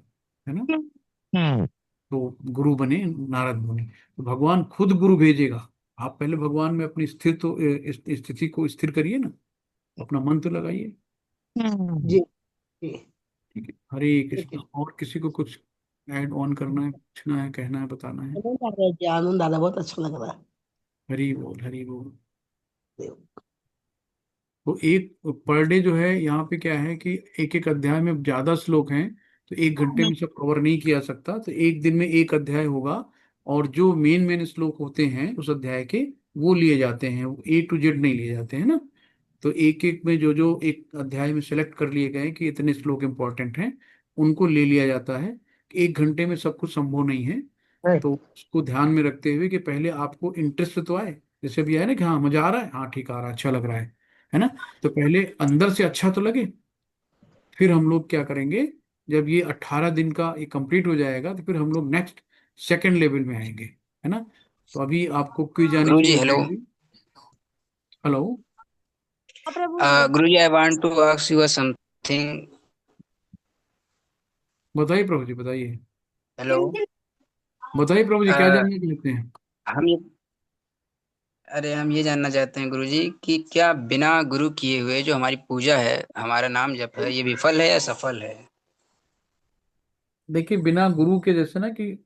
है ना। तो गुरु बने नारद मुनि। तो भगवान खुद गुरु भेजेगा। आप पहले भगवान में अपनी स्थिर तो स्थिति को स्थिर करिए ना। अपना मंत्र लगाइए। जी जी। ठीक है, हरे ठीक कृष्णा। है। और किसी को कुछ ऐड ऑन करना है, पूछना है, कहना है, बताना है? आनंद आ रहा है जी, आनंद आ रहा है, बहुत अच्छा लग रहा हरी बोल, हरी बोल। है। तो एक पर डे जो है यहाँ पे क्या है कि एक एक अध्याय में ज्यादा श्लोक हैं, तो एक घंटे में सब कवर नहीं किया सकता, तो एक दिन में एक अध्याय होगा। और जो मेन मेन श्लोक होते हैं उस अध्याय के, वो लिए जाते हैं, वो ए टू जेड नहीं लिए जाते हैं ना। तो एक एक में जो जो एक अध्याय में सेलेक्ट कर लिए गए कि इतने श्लोक इंपॉर्टेंट हैं, उनको ले लिया जाता है। कि एक घंटे में सब कुछ संभव नहीं है। तो उसको ध्यान में रखते हुए कि पहले आपको इंटरेस्ट तो आए, जैसे भी है ना कि हाँ मजा आ रहा है, हाँ ठीक आ रहा है, अच्छा लग रहा है ना। तो पहले अंदर से अच्छा तो लगे, फिर हम लोग क्या करेंगे, जब ये 18 दिन का ये कंप्लीट हो जाएगा, तो फिर हम लोग नेक्स्ट सेकंड लेवल में आएंगे, है ना। तो अभी आपको क्विज आनी गुरुजी शुरू हो हेलो। जाएगी। हेलो। हाँ प्रभु। गुरुजी I want to ask you something. बताइए प्रभु जी, बताइए। हेलो। बताइए प्रभु जी, क्या अ, जानना चाहते हैं? हम ये अरे हम ये जानना चाहते हैं गुरुजी कि क्या बिना गुरु किए हुए जो हमारी पूजा है, हमारा नाम जप है, ये विफल है या सफल है? देखिए, बिना गुरु के, जैसे ना कि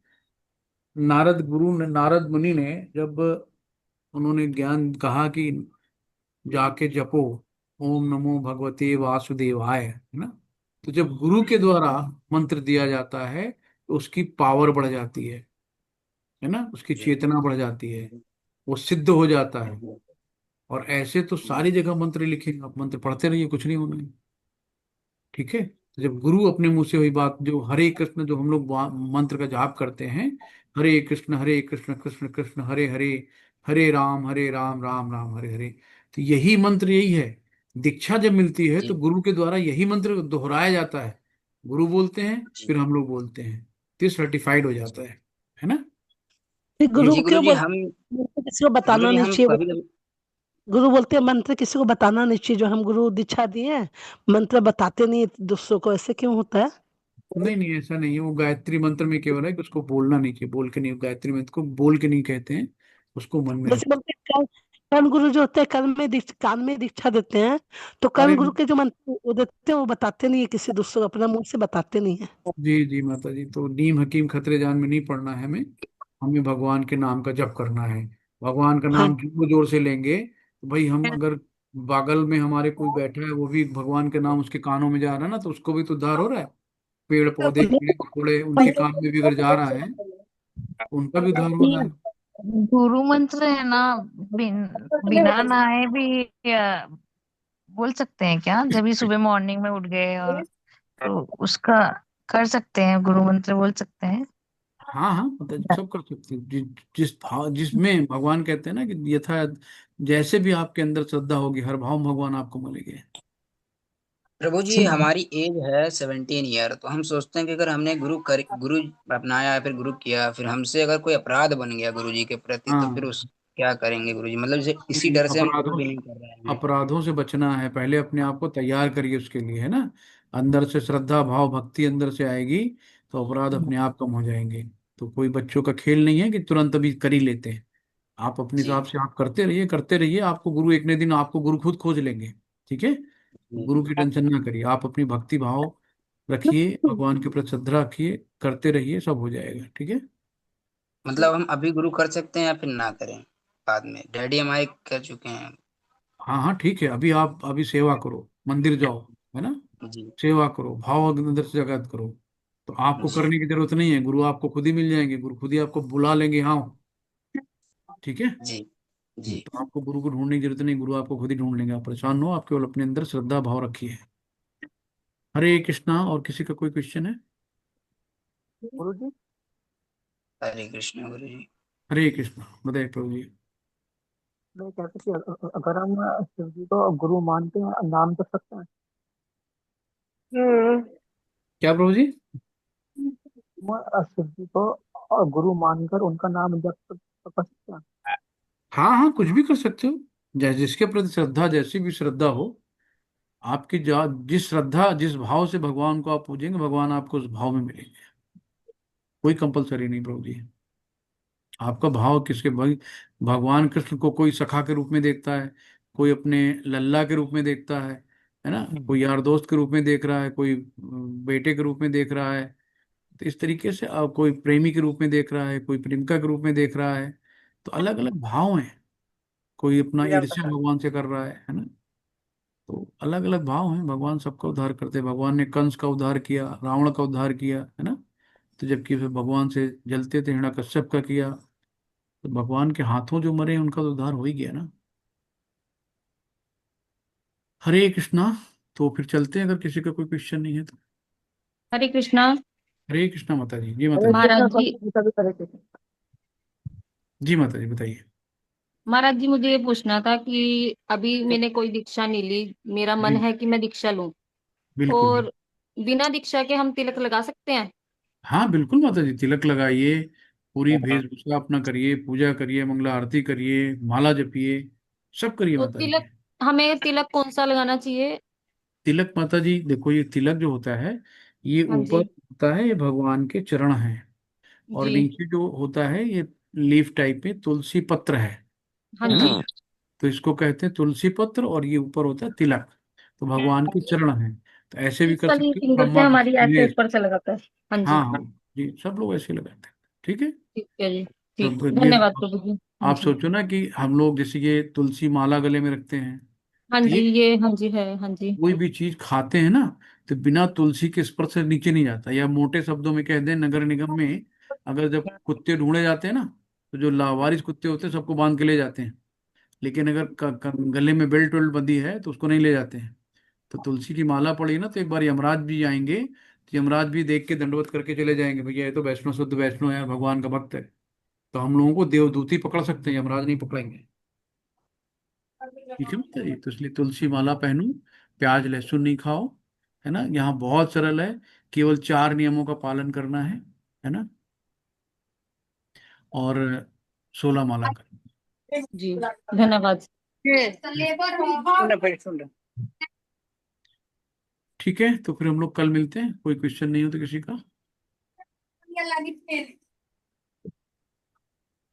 नारद मुनि ने जब उन्होंने ज्ञान कहा कि जाके जपो ओम नमो भगवते वासुदेवाय, है ना। तो जब गुरु के द्वारा मंत्र दिया जाता है, तो उसकी पावर बढ़ जाती है ना, उसकी जी चेतना बढ़ जाती है, वो सिद्ध हो जाता है। और ऐसे तो सारी जगह मंत्र लिखे, आप मंत्र पढ़ते रहिए, कुछ नहीं होना है। ठीक है, तो जब गुरु अपने मुंह से हुई बात, जो हरे कृष्ण, जो हम लोग मंत्र का जाप करते हैं, हरे कृष्ण कृष्ण कृष्ण हरे हरे, हरे राम राम राम हरे हरे, तो यही मंत्र, यही है। दीक्षा जब मिलती है तो जी गुरु के द्वारा यही मंत्र दोहराया जाता है। गुरु बोलते हैं, जी फिर हम लोग बोलते हैं, तो ये सर्टिफाइड हो जाता है ना। फिर ये गुरु जी क्यों गुरुजी हम बोलते हैं मंत्र किसी को बताना गुरुजी नहीं हम चाहिए कभी कभी गुरु बोलते हैं मंत्र किसी को बताना नहीं चाहिए, जो हम गुरु दीक्षा दिए हैं मंत्र बताते नहीं दूसरों को, ऐसे क्यों होता है? नहीं नहीं, ऐसा नहीं है। वो गायत्री मंत्र में केवल है कि उसको बोलना नहीं चाहिए, बोल के नहीं, गायत्री मंत्र को बोल के नहीं कहते हैं, उसको मन में रख। जैसे बोलते हैं कर्ण गुरु जो होते हैं कान में दीक्षा देते हैं, तो अरे कर्ण गुरु के जो मंत्र वो देते हैं वो बताते नहीं है किसी दूसरे को, अपना मुंह से बताते नहीं है। जी जी माता जी, तो नीम हकीम खतरे जान में नहीं पड़ना है हमें। हमें भगवान के नाम का जप करना है। भगवान का हाँ नाम जोर जोर से लेंगे, तो भाई हम अगर बगल में हमारे कोई बैठा है, वो भी भगवान के नाम उसके कानों में जा रहा है ना, तो उसको भी तो उद्धार हो रहा है। पेड़ पौधे कीड़े मकोड़े उनके कान में भी अगर जा रहा है, तो उनका भी उद्धार हो रहा है। गुरु मंत्र है ना, बिना नहाए भी बोल सकते हैं क्या? जब भी सुबह मॉर्निंग में उठ गए और तो उसका कर सकते हैं, गुरु मंत्र बोल सकते हैं। हाँ हाँ, मतलब सब कर सकते हैं। जिस भाव जिसमें भगवान कहते हैं ना कि यथा, जैसे भी आपके अंदर श्रद्धा होगी, हर भाव में भगवान आपको मिलेंगे। प्रभु जी हमारी एज है 17 ईयर, तो हम सोचते हैं कि अगर हमने गुरु अपनाया, फिर गुरु किया, फिर हमसे अगर कोई अपराध बन गया गुरु जी के प्रति, तो फिर हाँ, उस क्या करेंगे गुरु जी? मतलब इसी नहीं, डर से हम गुरु अपराधों भी नहीं कर रहे हैं। अपराधों से बचना है, पहले अपने आप को तैयार करिए उसके लिए, है ना। अंदर से श्रद्धा भाव भक्ति अंदर से आएगी, तो अपराध अपने आप कम हो जाएंगे। तो कोई बच्चों का खेल नहीं है कि तुरंत अभी कर ही लेते हैं। आप अपने जी हिसाब से आप करते रहिए, करते रहिए, आपको गुरु एक न दिन आपको गुरु खुद खोज लेंगे। ठीक है, जी। गुरु की टेंशन ना करिए, आप अपनी भक्ति भाव रखिए, भगवान के प्रति श्रद्धा रखिए, करते रहिए, सब हो जाएगा। ठीक है। मतलब हम अभी गुरु कर सकते हैं या फिर ना करें? बाद में डैडी हमारे कर चुके हैं। हाँ हाँ ठीक है, अभी आप अभी सेवा करो, मंदिर जाओ, है ना। जी सेवा करो, भाव अंदर से जगत करो। तो आपको जी करने की जरूरत नहीं है, गुरु आपको खुद ही मिल जाएंगे, गुरु खुद ही आपको बुला लेंगे, हाँ। ठीक है। जी जी। तो आपको गुरु को ढूंढने की जरूरत नहीं, गुरु आपको खुद ही ढूंढ लेंगे, आप परेशान हो, आप केवल अपने अंदर श्रद्धा भाव रखिए। हरे कृष्णा। और किसी का कोई क्वेश्चन है? गुरु जी, हरे कृष्ण गुरु जी। हरे कृष्णा, बताइए प्रभु जी। मैं कहता कि अगर हम शिव जी को गुरु मानते हैं, नाम तो सकते हैं। क्या प्रभु जी? हम शिव जी को गुरु मानकर उनका नाम जप तो कर सकते हैं। हाँ हाँ, कुछ भी कर सकते हो, जैसे जिसके प्रति श्रद्धा, जैसी भी श्रद्धा हो आपकी, जिस श्रद्धा जिस भाव से भगवान को आप पूजेंगे, भगवान आपको उस भाव में मिलेंगे। कोई कंपलसरी नहीं प्रभु जी। आपका भाव किसके भगवान कृष्ण को कोई सखा के रूप में देखता है, कोई अपने लल्ला के रूप में देखता है ना, कोई यार दोस्त के रूप में देख रहा है, कोई बेटे के रूप में देख रहा है। तो इस तरीके से कोई प्रेमी के रूप में देख रहा है, कोई प्रेमिका के रूप में देख रहा है। तो अलग अलग भाव हैं। कोई अपना ईर्ष्या भगवान से कर रहा है ना। तो अलग अलग भाव हैं, भगवान सबका उद्धार करते हैं। भगवान ने कंस का उद्धार किया, रावण का उद्धार किया, है ना। तो जबकि फिर भगवान से जलते थे हिरण्यकश्यप का किया। तो भगवान के हाथों जो मरे उनका तो उद्धार हो ही गया ना। हरे कृष्णा। तो फिर चलते हैं, अगर किसी का कोई क्वेश्चन नहीं है तो। हरे कृष्णा। हरे कृष्णा माता जी। जी माता हरे जी। कृष्णा महाराज जी, पंडित जी, हरे कृष्णा। जी माता जी बताइए। महाराज जी मुझे ये पूछना था कि अभी मैंने कोई दीक्षा नहीं ली, मेरा मन जी है कि मैं दीक्षा लूं, बिल्कुल बिल्कुल। और बिना दीक्षा के हम तिलक लगा सकते हैं? हाँ बिल्कुल माता जी, तिलक लगाइए, पूरी वेशभूषा अपना करिए, पूजा करिए, मंगला आरती करिए, माला जपिए, सब करिए तो माता जी। तिलक, हमें तिलक कौन सा लगाना चाहिए? तिलक माता जी देखो, ये तिलक जो होता है, ये हाँ ऊपर जी। होता है, ये भगवान के चरण हैं। और जी। नीचे जो होता है ये लीफ टाइप में तुलसी पत्र हाँ है ना। जी। तो इसको कहते हैं तुलसी पत्र, और ये ऊपर होता है तिलक। तो भगवान के चरण हैं। तो ऐसे भी इस कर वाली सकते हो, फिंगर से ब्रह्मा के हमारी ऐसे ये। ऊपर से लगाता है। हाँ जी। हाँ हाँ जी, सब लोग ऐसे लगाते हैं। ठीक है। ठीक है जी। तो ठीक, फिर ये धन्यवाद प्रभु जी। हाँ आप जी। सोचो ना कि हम लोग जैसे ये तुलसी माला गले में रखते हैं। हाँ तो जी, ये ये हाँ जी है, हाँ जी। कोई भी चीज खाते हैं ना, तो बिना तुलसी के स्पर्श से नीचे नहीं जाता। या मोटे शब्दों में कह दें, नगर निगम में अगर जब कुत्ते ढूंढे जाते हैं ना, तो जो लावारिस कुत्ते होते हैं सबको बांध के ले जाते हैं। लेकिन अगर गले में बेल्ट वेल्ट बंधी है तो उसको नहीं ले जाते हैं। तो तुलसी की माला पड़ी ना, तो एक बार यमराज भी आएंगे, तो यमराज भी देख के दंडवत करके चले जाएंगे, भैया ये तो वैष्णव, शुद्ध वैष्णव है, भगवान का भक्त है। तो हम लोगों को देवदूती पकड़ सकते हैं, यमराज नहीं पकड़ेंगे। ठीक है मित्र जी, तो इसलिए तुलसी माला पहनो, प्याज लहसुन नहीं खाओ, है ना। यहाँ बहुत सरल है, केवल 4 नियमों का पालन करना है ना। और 16 माला करनी। जी, धन्यवाद। ठीक है, तो फिर हम लोग कल मिलते हैं, कोई क्वेश्चन नहीं हो तो किसी का।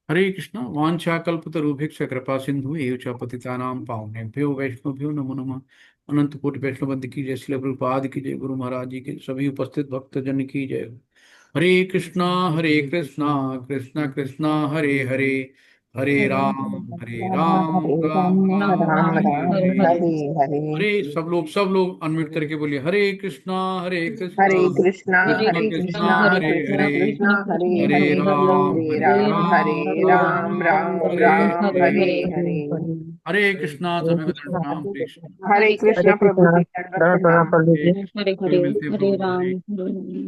हरे कृष्णा। वाञ्छाकल्पतरुभ्यश्च कृपा सिंधु एव च पतितानां पावनेभ्यो वैष्णवभ्यो नमो नमः। अनंत कोटि वैष्णव बंद की जय, श्रील प्रभुपाद की जय, गुरु महाराज जी की, सभी उपस्थित भक्त जन की जय। हरे कृष्णा, हरे कृष्णा, कृष्णा कृष्णा हरे हरे, हरे हरे राम, राम राम राम राम हरे राम हरे हरे। हरे। हरे हरे। हरे सब लोग अनम्यूट करके बोलिए, हरे कृष्णा, हरे हरे कृष्णा, कृष्णा हरे कृष्णा हरे कृष्णा, कृष्णा कृष्णा हरे हरे कृष्णा कृष्णा, हरे, कृष्णा कृष्ण हरे कृष्ण, हरे हरे हरे, हरे, राम, हरे हरे हरे राम राम, हरे राम, हरे राम राम राम, राम, राम राम हरे राम, राम हरे हरे हरे। हरे। हरे। हरे कृष्णा, सभी को प्रणाम, हरे कृष्ण। हरे हरे कृष्णा कृष्ण, प्रभु जी, दंडवत हरे प्रणाम। कृष्ण, हरे कल हरे, मिलते हैं हरे प्रभु, राम, हरे। हरे राम।